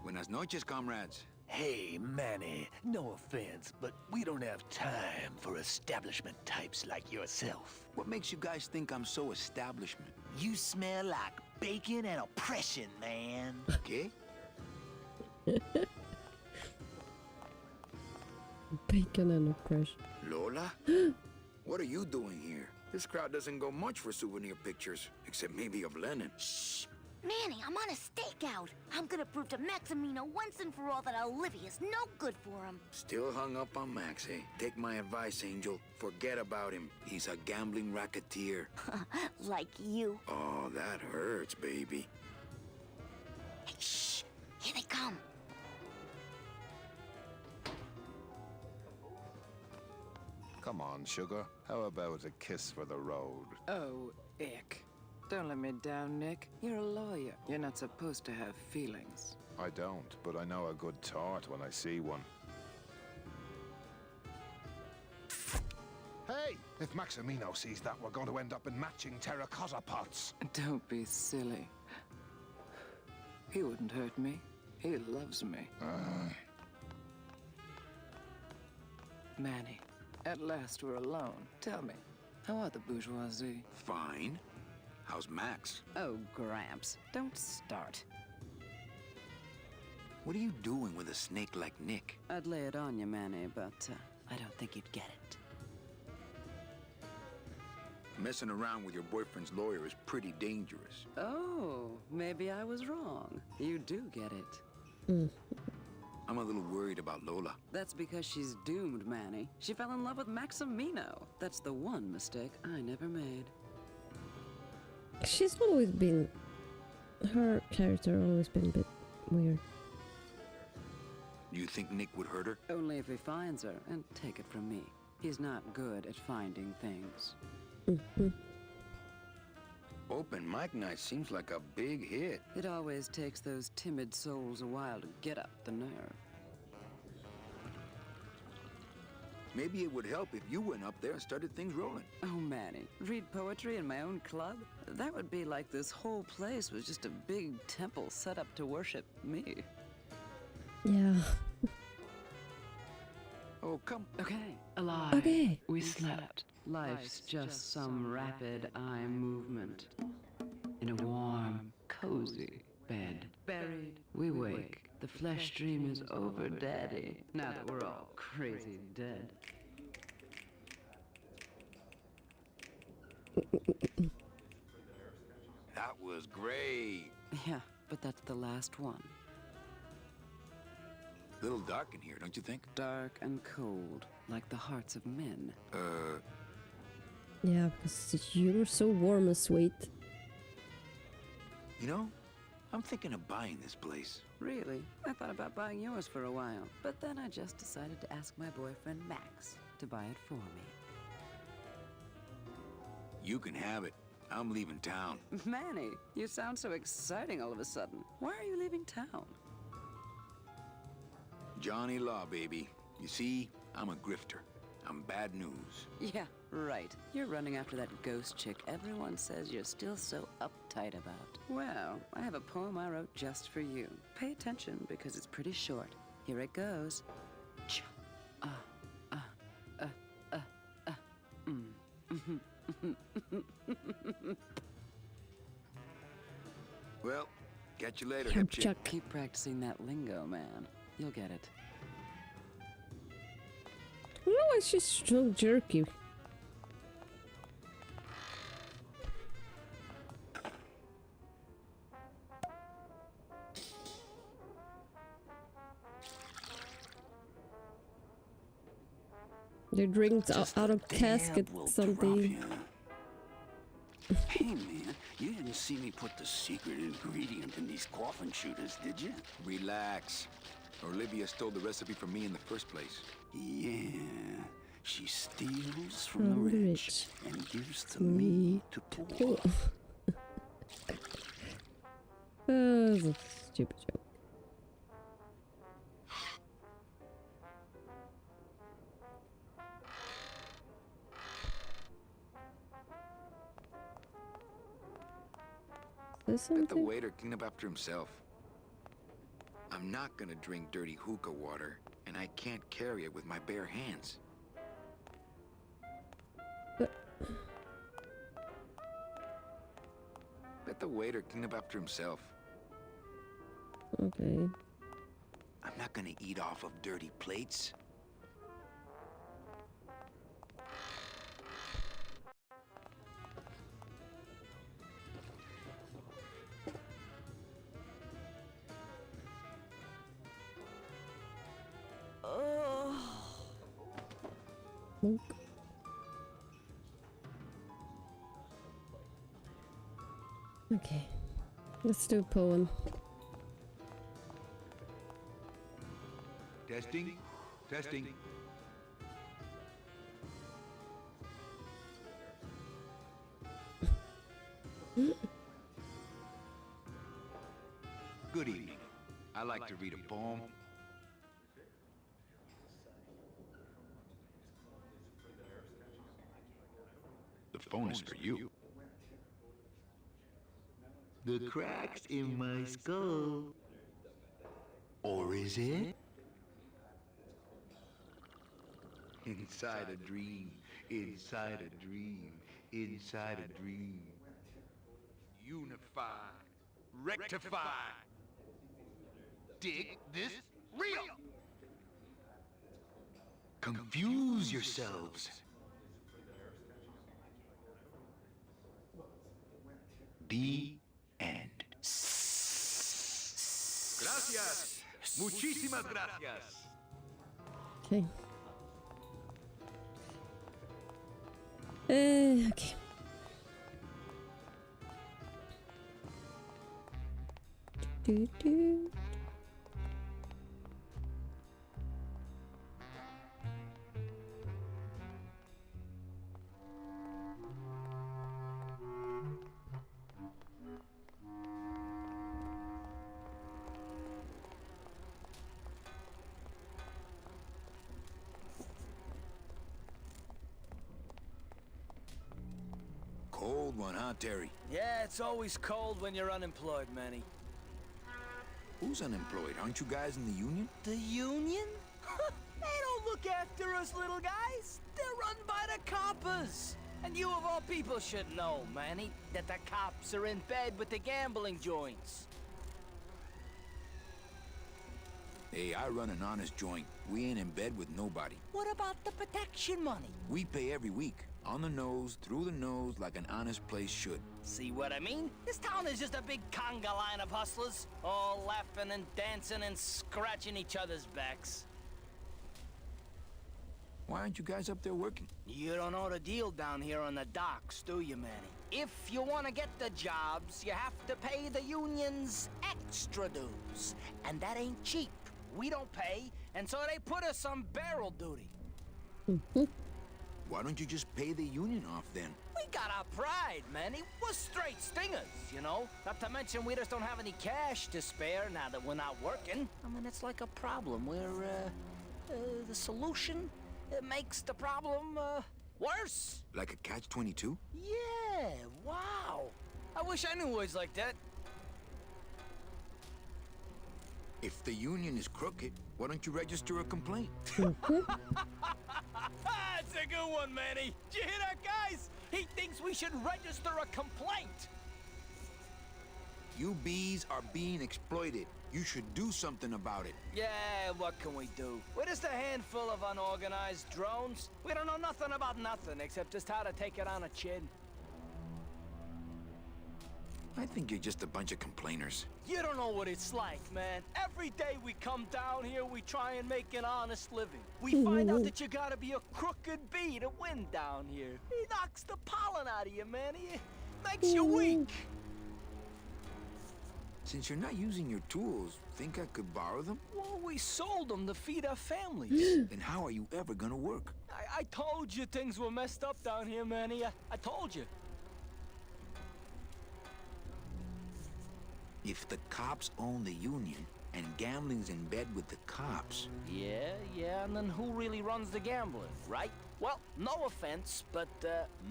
Buenas noches, comrades. Hey, Manny, no offense, but we don't have time for establishment types like yourself. What makes you guys think I'm so establishment? You smell like bacon and oppression, man. Okay? Bacon and oppression. Lola? What are you doing here? This crowd doesn't go much for souvenir pictures, except maybe of Lenin. Shh! Manny, I'm on a stakeout. I'm gonna prove to Maximino once and for all that Olivia's no good for him. Still hung up on Max, eh? Take my advice, Angel. Forget about him. He's a gambling racketeer. Like you. Oh, that hurts, baby. Hey, shh! Here they come. Come on, sugar. How about a kiss for the road? Oh, ick. Don't let me down, Nick. You're a lawyer. You're not supposed to have feelings. I don't, but I know a good tart when I see one. Hey, Hey! If Maximino sees that, we're going to end up in matching terracotta pots. Don't be silly. He wouldn't hurt me. He loves me. Manny, at last we're alone. Tell me, how are the bourgeoisie? Fine. How's Max? Oh, Gramps, don't start. What are you doing with a snake like Nick? I'd lay it on you, Manny, but I don't think you'd get it. Messing around with your boyfriend's lawyer is pretty dangerous. Oh, maybe I was wrong. You do get it. I'm a little worried about Lola. That's because she's doomed, Manny. She fell in love with Maximino. That's the one mistake I never made. She's always been... Her character always been a bit weird. Do you think Nick would hurt her? Only if he finds her, and take it from me. He's not good at finding things. Open mic night seems like a big hit. It always takes those timid souls a while to get up the nerve. Maybe it would help if you went up there and started things rolling. Oh, Manny, read poetry in my own club? That would be like this whole place was just a big temple set up to worship me. Yeah. Oh, come. Okay, alive. Okay. We slept. Life's just some rapid eye movement. In a warm, cozy bed. Buried, we wake. The flesh dream is over, Daddy. Now that we're all crazy dead. That was great. Yeah, but that's the last one. A little dark in here, don't you think? Dark and cold, like the hearts of men. Yeah, because you're so warm and sweet. You know, I'm thinking of buying this place. Really? I thought about buying yours for a while, but then I just decided to ask my boyfriend Max to buy it for me. You can have it. I'm leaving town. Manny, you sound so exciting all of a sudden. Why are you leaving town? Johnny Law, baby. You see, I'm a grifter. I'm bad news. Yeah, right. You're running after that ghost chick everyone says you're still so uptight about. Well, I have a poem I wrote just for you. Pay attention because it's pretty short. Here it goes. Well, catch you later, hip chick. Chuck. Keep practicing that lingo, man. You'll get it. I don't know why she's so jerky. Your drinks out of casket something. Hey man, you didn't see me put the secret ingredient in these coffin shooters, did you? Relax. Olivia stole the recipe from me in the first place. Yeah, she steals from the rich and gives to me to poor. That's a stupid joke. Let the waiter clean up after himself. I'm not gonna drink dirty hookah water, and I can't carry it with my bare hands. Let the waiter clean up after himself. Okay. I'm not gonna eat off of dirty plates. Okay, let's do a poem. Testing, testing. Good evening. I like to read a poem. bonus for you. The cracks in my skull. Or is it? Inside a dream, inside a dream, inside a dream. Unify, rectify. Dig this real. Confuse yourselves. The end. Gracias. Muchísimas gracias. Okay. Okay. Do. Cold one, huh, Terry? Yeah, it's always cold when you're unemployed, Manny. Who's unemployed? Aren't you guys in the union? The union? They don't look after us little guys. They're run by the coppers. And you of all people should know, Manny, that the cops are in bed with the gambling joints. Hey, I run an honest joint. We ain't in bed with nobody. What about the protection money? We pay every week. On the nose, through the nose, like an honest place should. See what I mean? This town is just a big conga line of hustlers, all laughing and dancing and scratching each other's backs. Why aren't you guys up there working? You don't know the deal down here on the docks, do you, Manny? If you want to get the jobs, you have to pay the unions extra dues. And that ain't cheap. We don't pay, and so they put us on barrel duty. Why don't you just pay the union off then? We got our pride, Manny. We're straight stingers, you know? Not to mention we just don't have any cash to spare now that we're not working. I mean, it's like a problem where, the solution makes the problem, worse. Like a catch-22? Yeah, wow. I wish I knew words like that. If the union is crooked, why don't you register a complaint? That's a good one, Manny. Did you hear that, guys? He thinks we should register a complaint. You bees are being exploited. You should do something about it. Yeah, what can we do? We're just a handful of unorganized drones. We don't know nothing about nothing except just how to take it on the chin. I think you're just a bunch of complainers. You don't know what it's like, man. Every day we come down here, we try and make an honest living. We find out that you gotta be a crooked bee to win down here. He knocks the pollen out of you, man. He makes you weak. Since you're not using your tools, think I could borrow them? Well, we sold them to feed our families. Then how are you ever gonna work? I told you things were messed up down here, Manny. I told you. If the cops own the union, and gambling's in bed with the cops... Yeah, and then who really runs the gambling, right? Well, no offense, but,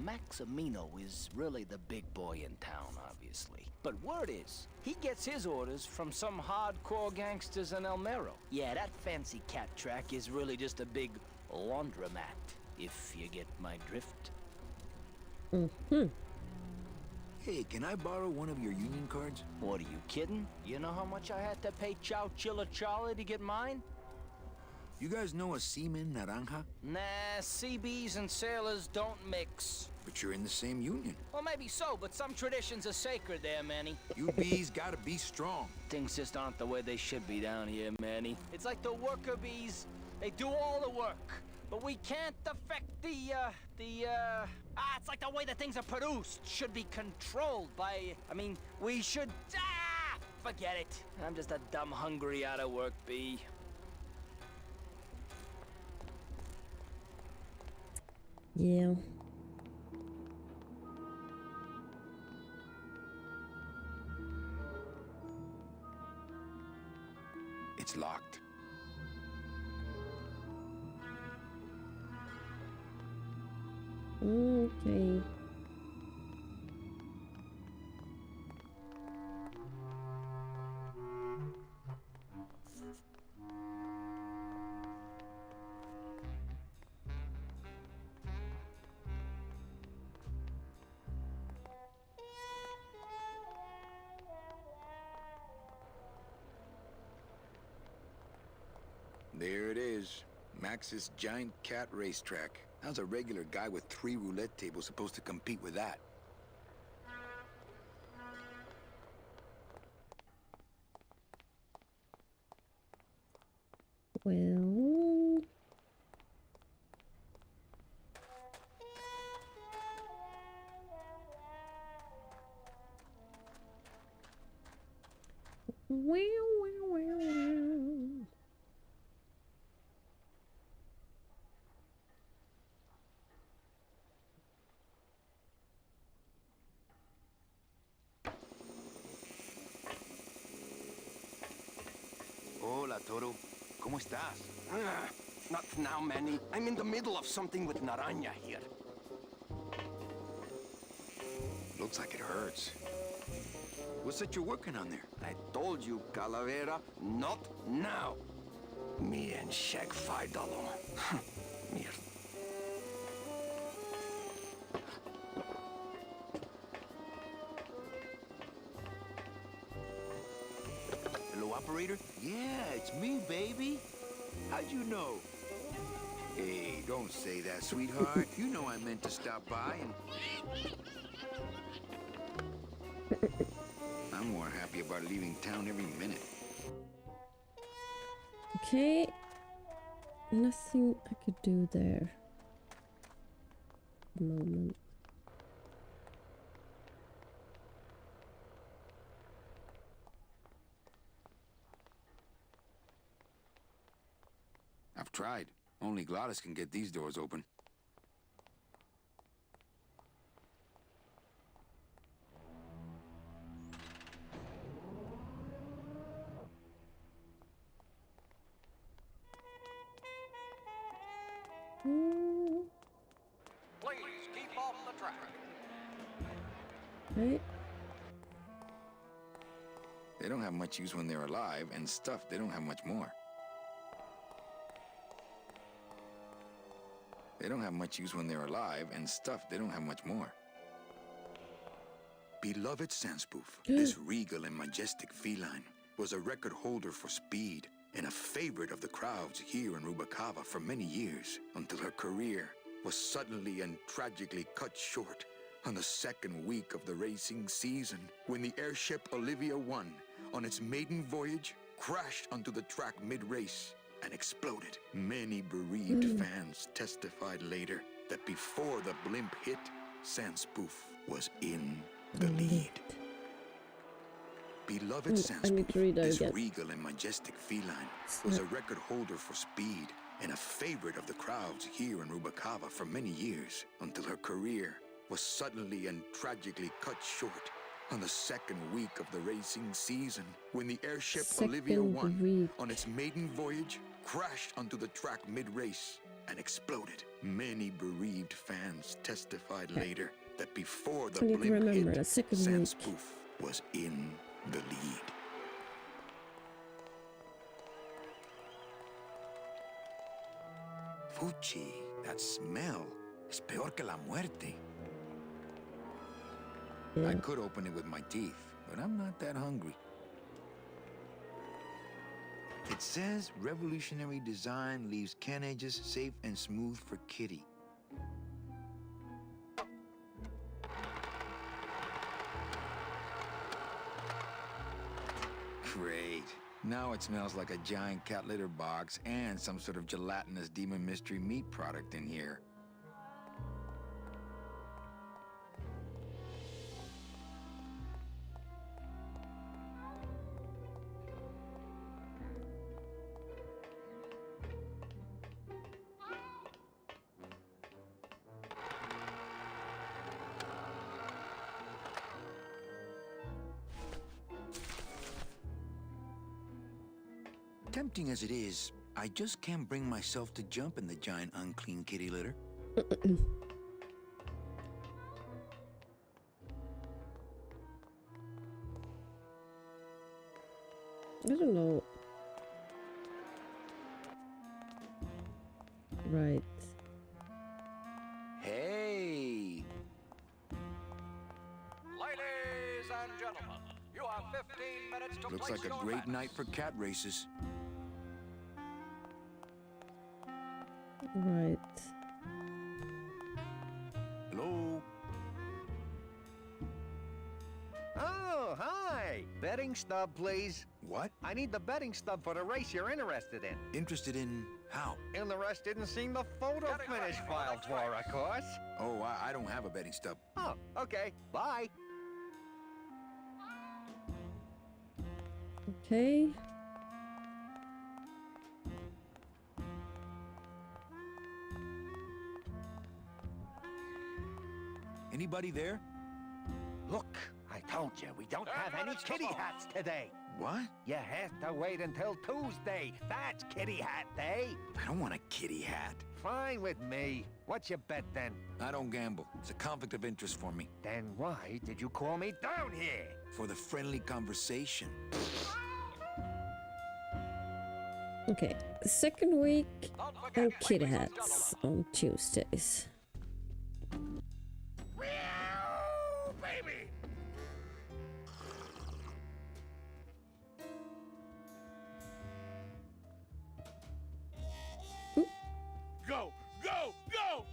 Maximino is really the big boy in town, obviously. But word is, he gets his orders from some hardcore gangsters in El Mero. Yeah, that fancy cat track is really just a big laundromat, if you get my drift. Hey, can I borrow one of your union cards? What, are you kidding? You know how much I had to pay Chow Chilla Charlie to get mine? You guys know a seaman naranja? Nah, CBs and sailors don't mix. But you're in the same union. Well, maybe so, but some traditions are sacred there, Manny. You bees gotta be strong. Things just aren't the way they should be down here, Manny. It's like the worker bees. They do all the work. But we can't affect it's like the way that things are produced should be controlled by, we should, forget it. I'm just a dumb, hungry, out-of-work bee. Yeah. It's locked. Okay. There it is. Max's giant cat racetrack. How's a regular guy with 3 roulette tables supposed to compete with that? Well... Well. Hola, Toro. ¿Cómo estás? Not now, Manny. I'm in the middle of something with Naranja here. Looks like it hurts. What's that you're working on there? I told you, Calavera, not now. Me and Shag fight alone. Mierda. Hello, operator? Yeah, it's me, baby. How'd you know? Hey, don't say that, sweetheart. You know I meant to stop by and... I'm more happy about leaving town every minute. Okay. Nothing I could do there. At the moment. I've tried. Only Gladys can get these doors open. Please keep off the track. Right. They don't have much use when they're alive, and stuff, they don't have much more. They don't have much use when they're alive, and stuff, they don't have much more. Beloved Sandspoof, this regal and majestic feline was a record holder for speed and a favorite of the crowds here in Rubacava for many years, until her career was suddenly and tragically cut short on the second week of the racing season, when the airship Olivia 1, on its maiden voyage, crashed onto the track mid-race and exploded. Many bereaved fans testified later that before the blimp hit, Sandspoof was in the lead. Beloved Sandspoof, this regal and majestic feline, was a record holder for speed and a favorite of the crowds here in Rubacava for many years, until her career was suddenly and tragically cut short on the second week of the racing season, when the airship Olivia 1, on its maiden voyage, crashed onto the track mid-race and exploded. Many bereaved fans testified later that before the blimp hit, Sandspoof was in the lead. Fuchi, that smell is peor que la muerte. I could open it with my teeth, but I'm not that hungry. It says revolutionary design leaves can edges safe and smooth for Kitty. Great. Now it smells like a giant cat litter box and some sort of gelatinous demon mystery meat product in here. Tempting as it is, I just can't bring myself to jump in the giant unclean kitty litter. I don't know. Right. Hey! Ladies and gentlemen, you have 15 minutes to Looks like a great night for cat races. Right. Hello? Oh, hi! Betting stub, please. What? I need the betting stub for the race you're interested in. Interested in how? Interested in seeing the photo finish filed for, of course. Oh, I don't have a betting stub. Oh, okay. Bye. Okay. Anybody there? Look, I told you, we don't have any kitty hats today. What? You have to wait until Tuesday. That's kitty hat day. I don't want a kitty hat. Fine with me. What's your bet then? I don't gamble. It's a conflict of interest for me. Then why did you call me down here? For the friendly conversation. Okay. Second week and kid hats on Tuesdays. Baby! Go! Go! Go!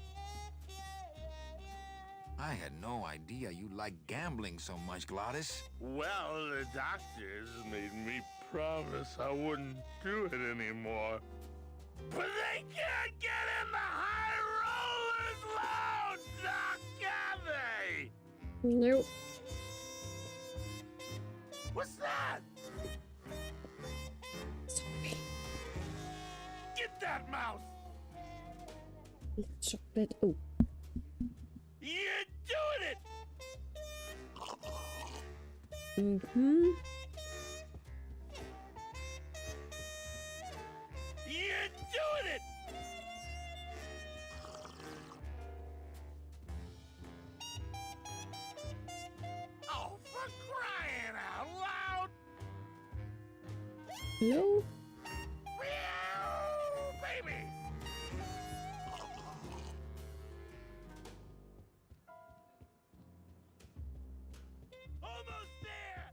I had no idea you liked gambling so much, Glottis. Well, the doctors made me promise I wouldn't do it anymore. But they can't get in the high rollers lounge, Doc, can they? Nope. What's that? Sorry. Get that mouse! Chocolate. Oh. You're doing it! Mm-hmm. You're doing it! Oh, for crying out loud! Hello? Meow, baby! Almost there!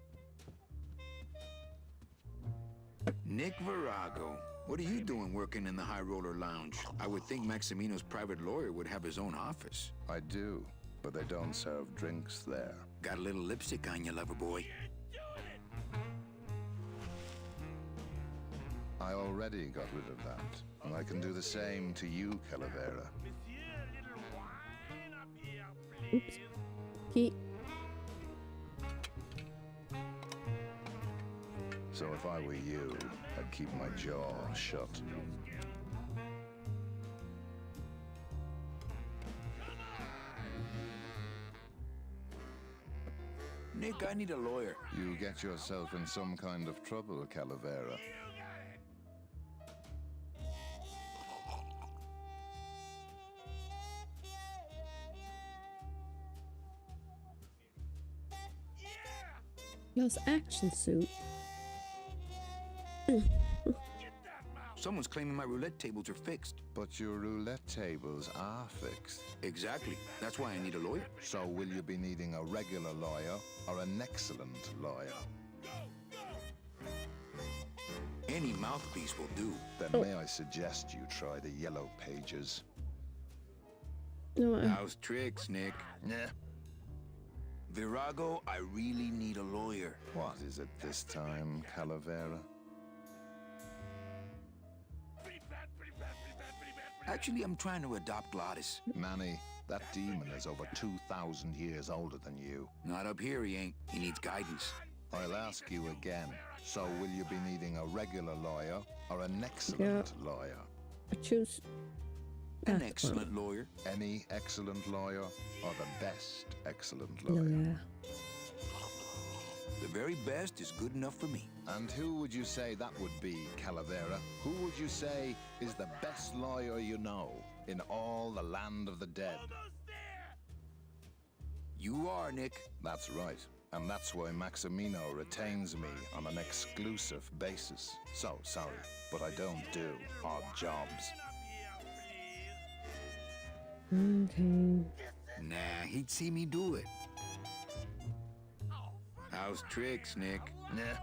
Nick Virago. What are you doing working in the High Roller Lounge? I would think Maximino's private lawyer would have his own office. I do, but they don't serve drinks there. Got a little lipstick on you, lover boy. I already got rid of that, and I can do the same to you, Calavera. Oops. Key. So if I were you, I'd keep my jaw shut. Nick, I need a lawyer. You get yourself in some kind of trouble, Calavera. Lost action suit. Someone's claiming my roulette tables are fixed. But your roulette tables are fixed. Exactly. That's why I need a lawyer. So will you be needing a regular lawyer or an excellent lawyer? Any mouthpiece will do. Then may I suggest you try the Yellow Pages? No, How's tricks, Nick? Yeah. Virago, I really need a lawyer. What is it this time, Calavera? Actually, I'm trying to adopt Glottis. Manny, that demon is over 2,000 years older than you. Not up here, he ain't. He needs guidance. I'll ask you again. So will you be needing a regular lawyer or an excellent lawyer? I choose an excellent lawyer. Any excellent lawyer or the best excellent lawyer? Lawyer. The very best is good enough for me. And who would you say that would be, Calavera? Who would you say is the best lawyer you know in all the land of the dead? You are, Nick. That's right. And that's why Maximino retains me on an exclusive basis. So, sorry, but I don't do odd jobs. Okay. Nah, he'd see me do it. How's tricks, Nick? Yeah.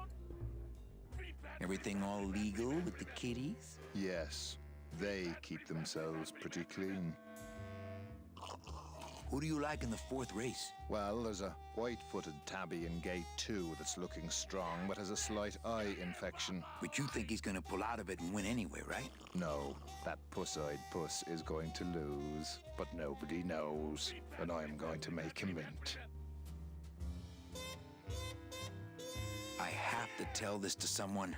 Everything all legal with the kitties? Yes. They keep themselves pretty clean. Who do you like in the fourth race? Well, there's a white-footed tabby in gate 2 that's looking strong, but has a slight eye infection. But you think he's gonna pull out of it and win anyway, right? No, that puss-eyed puss is going to lose, but nobody knows, and I'm going to make him mint. I have to tell this to someone.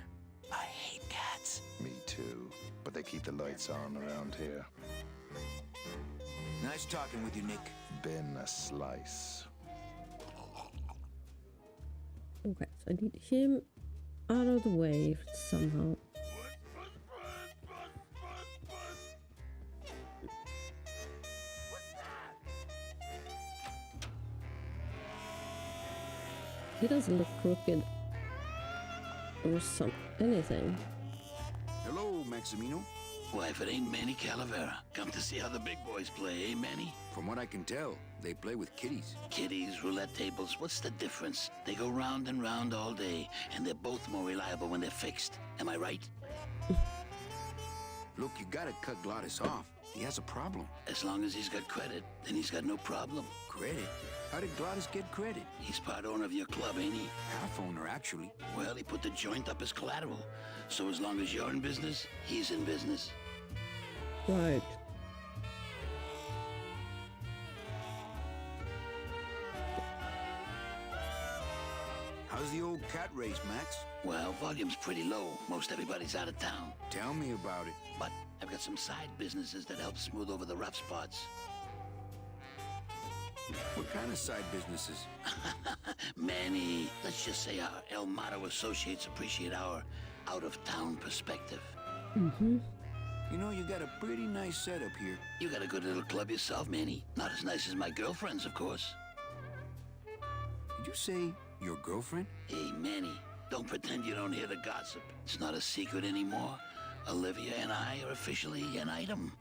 I hate cats. Me too, but they keep the lights on around here. Nice talking with you, Nick. Been a slice. Okay, so I need him out of the way somehow. He doesn't look crooked or anything. Hello, Maximino. Why, if it ain't Manny Calavera, come to see how the big boys play, eh, Manny? From what I can tell, they play with kitties. Kitties, roulette tables, what's the difference? They go round and round all day, and they're both more reliable when they're fixed. Am I right? Look, you gotta cut Glottis off. He has a problem. As long as he's got credit, then he's got no problem. Credit? How did Glottis get credit? He's part owner of your club, ain't he? Half owner, actually. Well, he put the joint up as collateral. So as long as you're in business, he's in business. Right. How's the old cat race, Max? Well, volume's pretty low. Most everybody's out of town. Tell me about it. But I've got some side businesses that help smooth over the rough spots. What kind of side businesses? Manny, let's just say our El Mato associates appreciate our out-of-town perspective. Mm-hmm. You know, you got a pretty nice setup here. You got a good little club yourself, Manny. Not as nice as my girlfriend's, of course. Did you say your girlfriend? Hey, Manny, don't pretend you don't hear the gossip. It's not a secret anymore. Olivia and I are officially an item.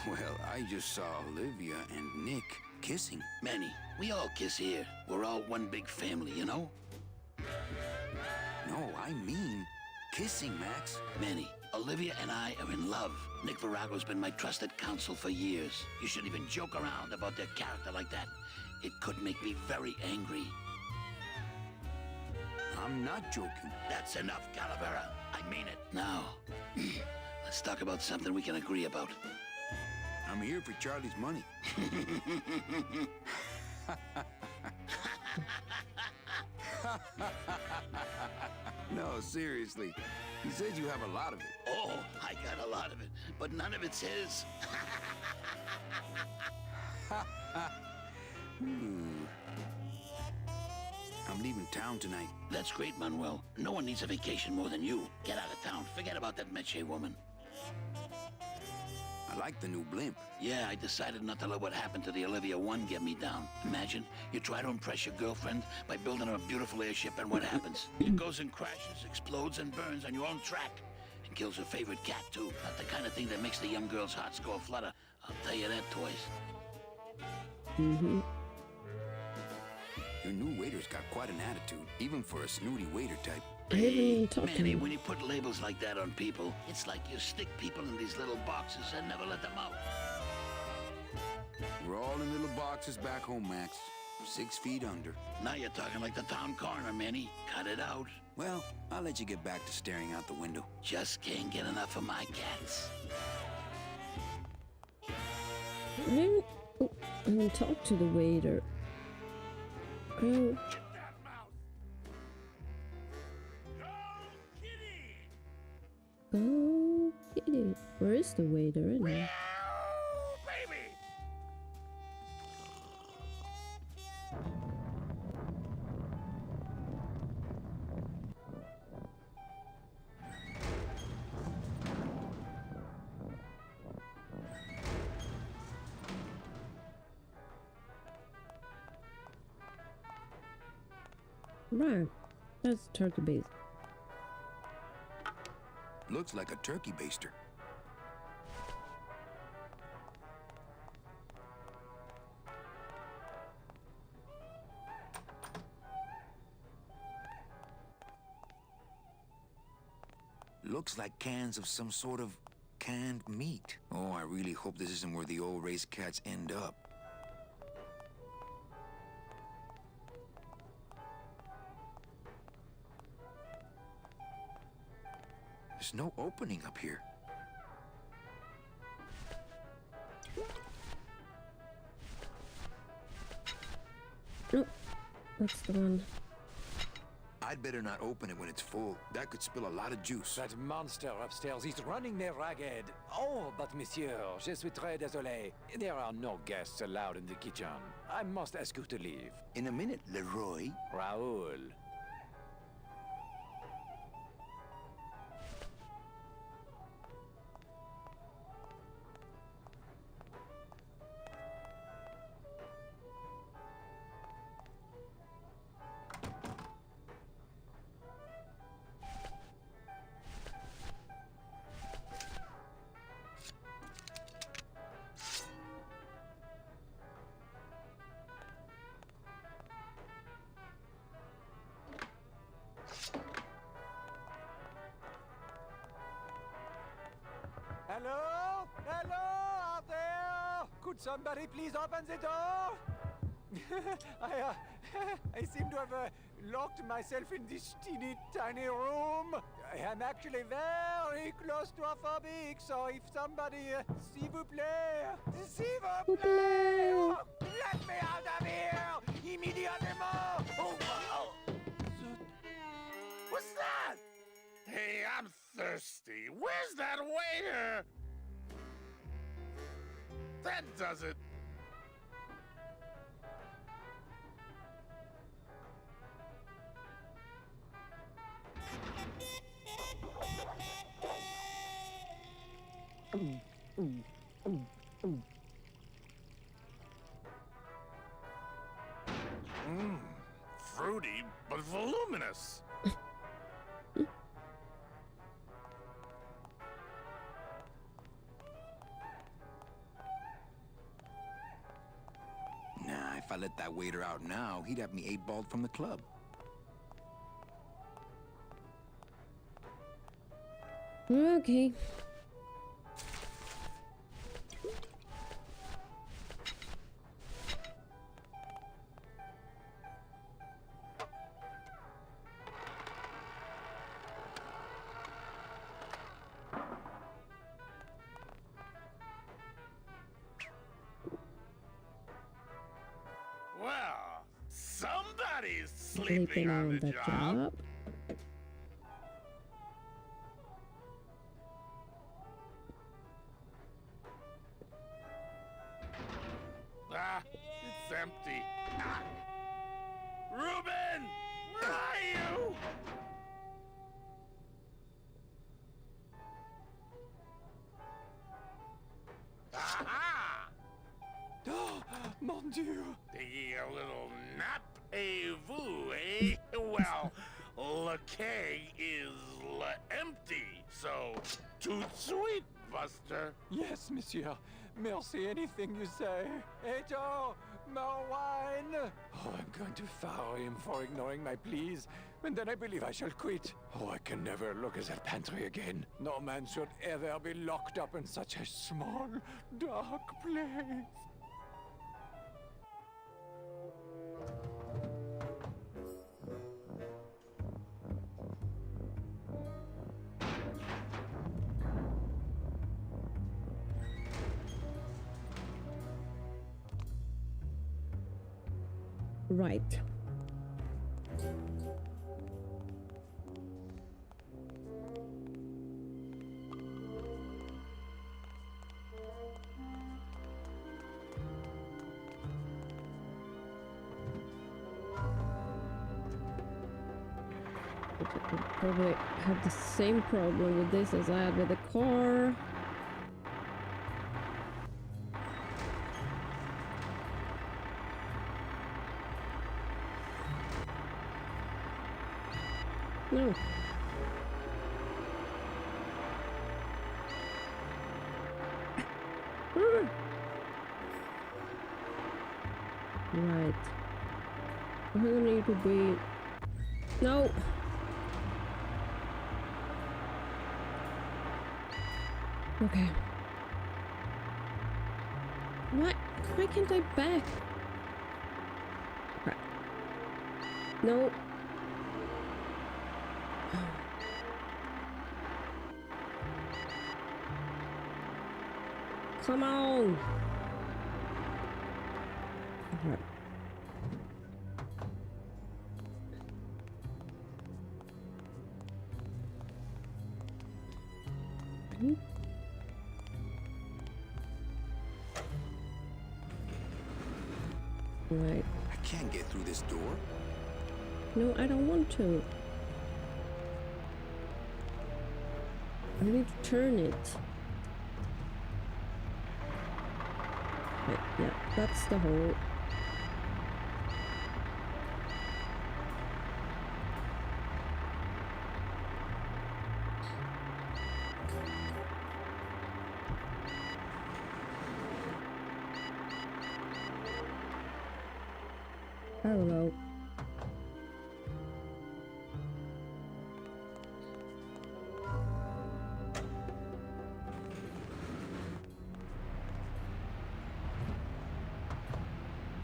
Well, I just saw Olivia and Nick kissing. Manny, we all kiss here. We're all one big family, you know? No, I mean kissing, Max. Manny, Olivia and I are in love. Nick Virago's been my trusted counsel for years. You shouldn't even joke around about their character like that. It could make me very angry. I'm not joking. That's enough, Calavera. I mean it. Now, let's talk about something we can agree about. I'm here for Charlie's money. No, seriously. He says you have a lot of it. Oh, I got a lot of it, but none of it's his. I'm leaving town tonight. That's great, Manuel. No one needs a vacation more than you. Get out of town. Forget about that Meche woman. I like the new blimp. Yeah, I decided not to let what happened to the Olivia 1 get me down. Imagine, you try to impress your girlfriend by building her a beautiful airship, and what happens? It goes and crashes, explodes, and burns on your own track. And kills her favorite cat, too. Not the kind of thing that makes the young girl's hearts go aflutter. I'll tell you that, toys. Mm-hmm. Your new waiter's got quite an attitude, even for a snooty waiter type. I haven't even talked to Manny, him. when you put labels like that on people, it's like you stick people in these little boxes and never let them out. We're all in little boxes back home, Max. 6 feet under. Now you're talking like the town coroner, Manny. Cut it out. Well, I'll let you get back to staring out the window. Just can't get enough of my cats. I haven't talked to the waiter. Oh. Oh, kitty. Where is the waiter anyway? Right. That's turkey base. Looks like a turkey baster. Looks like cans of some sort of canned meat. Oh, I really hope this isn't where the old race cats end up. There's no opening up here. Oh, that's the one. I'd better not open it when it's full. That could spill a lot of juice. That monster upstairs is running me ragged. Oh, but monsieur, je suis très désolé. There are no guests allowed in the kitchen. I must ask you to leave. In a minute, Leroy. Raoul. Hello? Hello out there? Could somebody please open the door? I seem to have locked myself in this teeny tiny room. I am actually very claustrophobic, so if somebody, s'il vous plaît, let me out of here immediately! Oh. What's that? Hey, I'm thirsty. Where's that waiter? That does it. Fruity, but voluminous. Nah, if I let that waiter out now, he'd have me 8-balled from the club. Okay. Well, somebody's Sleeping sleeping on the job. Ah, it's empty. Ah. Reuben, where are you? Aha! Oh, mon Dieu! Taking a little nap, vous, eh? Well, le keg is empty, so tout sweet, Buster. Yes, monsieur. Merci, anything you say. Eto, more wine. Oh, I'm going to fire him for ignoring my pleas, and then I believe I shall quit. Oh, I can never look at that pantry again. No man should ever be locked up in such a small, dark place. Right. Probably have the same problem with this as I had with the car. No. Right. I'm gonna need to be... No! Okay. What? Why can't I back? Crap. No. Come on. Right. Right. I can't get through this door. No, I don't want to. I need to turn it. Right, yeah, that's the hole. Hello.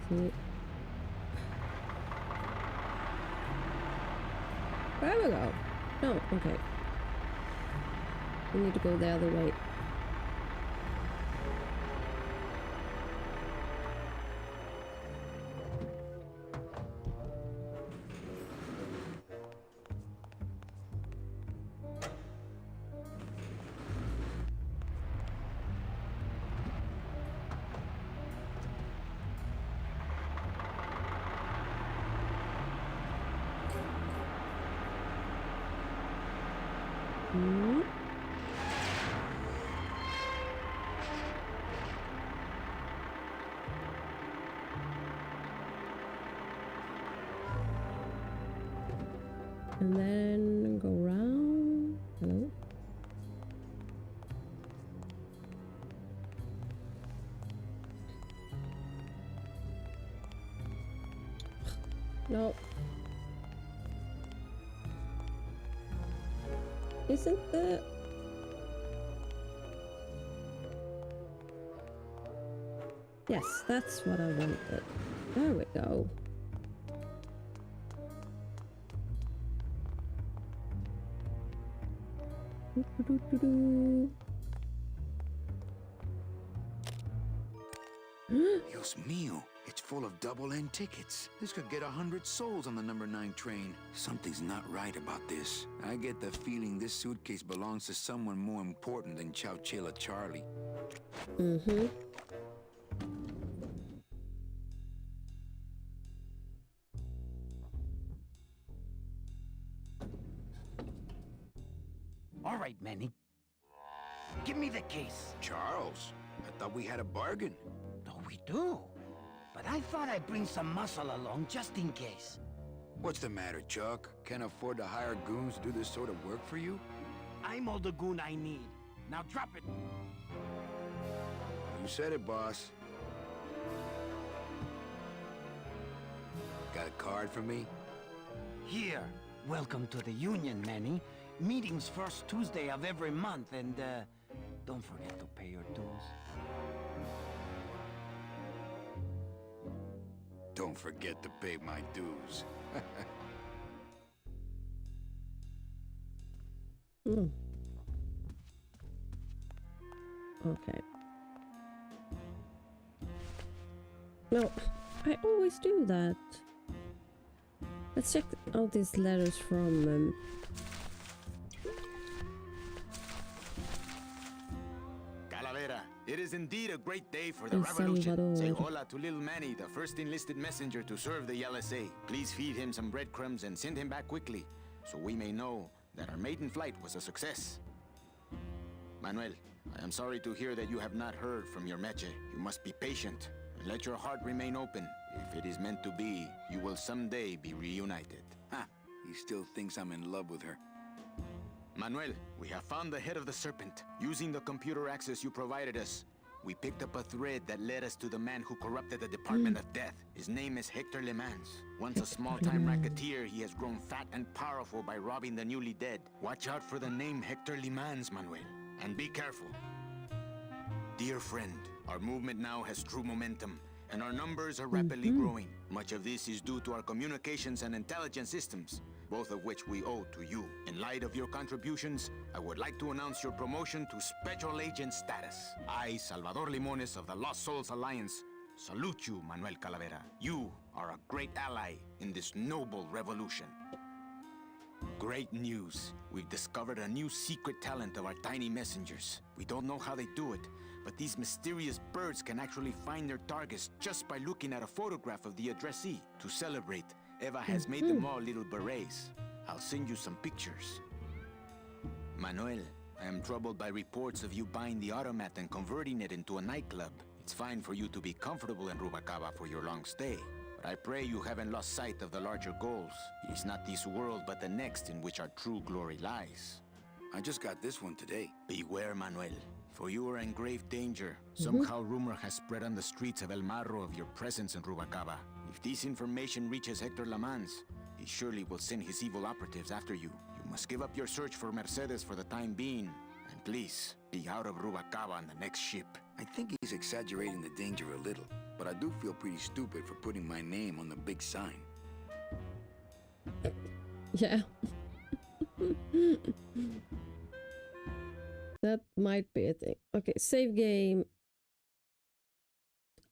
See. Where we go? No, okay. We need to go the other way. Hmm. And then go round. Hello. No. Isn't the... Yes, that's what I wanted. There we go. Dios mío, it's full of double-end tickets. This could get 100 souls on the number 9 train. Something's not right about this. I get the feeling this suitcase belongs to someone more important than Chowchilla Charlie. Mm-hmm. All right, Manny. Give me the case. Charles, I thought we had a bargain. No, we do. But I thought I'd bring some muscle along just in case. What's the matter, Chuck? Can't afford to hire goons to do this sort of work for you? I'm all the goon I need. Now drop it. You said it, boss. Got a card for me? Here. Welcome to the Union, Manny. Meeting's first Tuesday of every month, and, don't forget to pay your dues. Don't forget to pay my dues. Mm. Okay. No, I always do that. Let's check out these letters from Calavera, it is indeed a great day for the El revolution. Salvador. Say hola to little Manny, the first enlisted messenger to serve the LSA. Please feed him some breadcrumbs and send him back quickly, so we may know that our maiden flight was a success. Manuel, I am sorry to hear that you have not heard from your Meche. You must be patient and let your heart remain open. If it is meant to be, you will someday be reunited. Ha! He still thinks I'm in love with her. Manuel, we have found the head of the serpent. Using the computer access you provided us, we picked up a thread that led us to the man who corrupted the Department of Death. His name is Hector Le Mans. Once a small-time racketeer, he has grown fat and powerful by robbing the newly dead. Watch out for the name Hector Le Mans, Manuel. And be careful. Dear friend, our movement now has true momentum, and our numbers are rapidly growing. Much of this is due to our communications and intelligence systems, both of which we owe to you. In light of your contributions, I would like to announce your promotion to Special Agent status. I, Salvador Limones of the Lost Souls Alliance, salute you, Manuel Calavera. You are a great ally in this noble revolution. Great news. We've discovered a new secret talent of our tiny messengers. We don't know how they do it, but these mysterious birds can actually find their targets just by looking at a photograph of the addressee. To celebrate, Eva has made them all little berets. I'll send you some pictures. Manuel, I am troubled by reports of you buying the automat and converting it into a nightclub. It's fine for you to be comfortable in Rubacava for your long stay, but I pray you haven't lost sight of the larger goals. It is not this world, but the next in which our true glory lies. I just got this one today. Beware, Manuel, for you are in grave danger. Somehow rumor has spread on the streets of El Marro of your presence in Rubacava. If this information reaches Hector Lamans, he surely will send his evil operatives after you. You must give up your search for Mercedes for the time being, and please, be out of Rubacava on the next ship. I think he's exaggerating the danger a little, but I do feel pretty stupid for putting my name on the big sign. Yeah. That might be a thing. Okay, save game.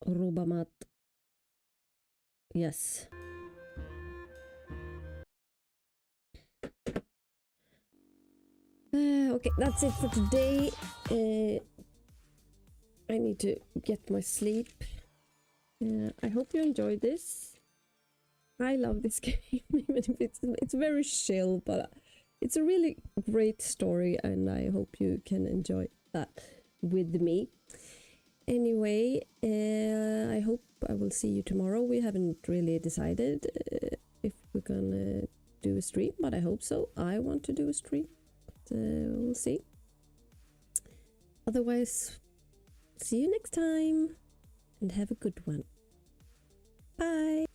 Rubamat. Yes. Okay, that's it for today. I need to get my sleep. I hope you enjoyed this. I love this game, even if it's very chill, but it's a really great story, and I hope you can enjoy that with me. Anyway, I hope I will see you tomorrow. We haven't really decided if we're gonna do a stream, but I hope so. I want to do a stream, but we'll see. Otherwise, see you next time, and have a good one. Bye.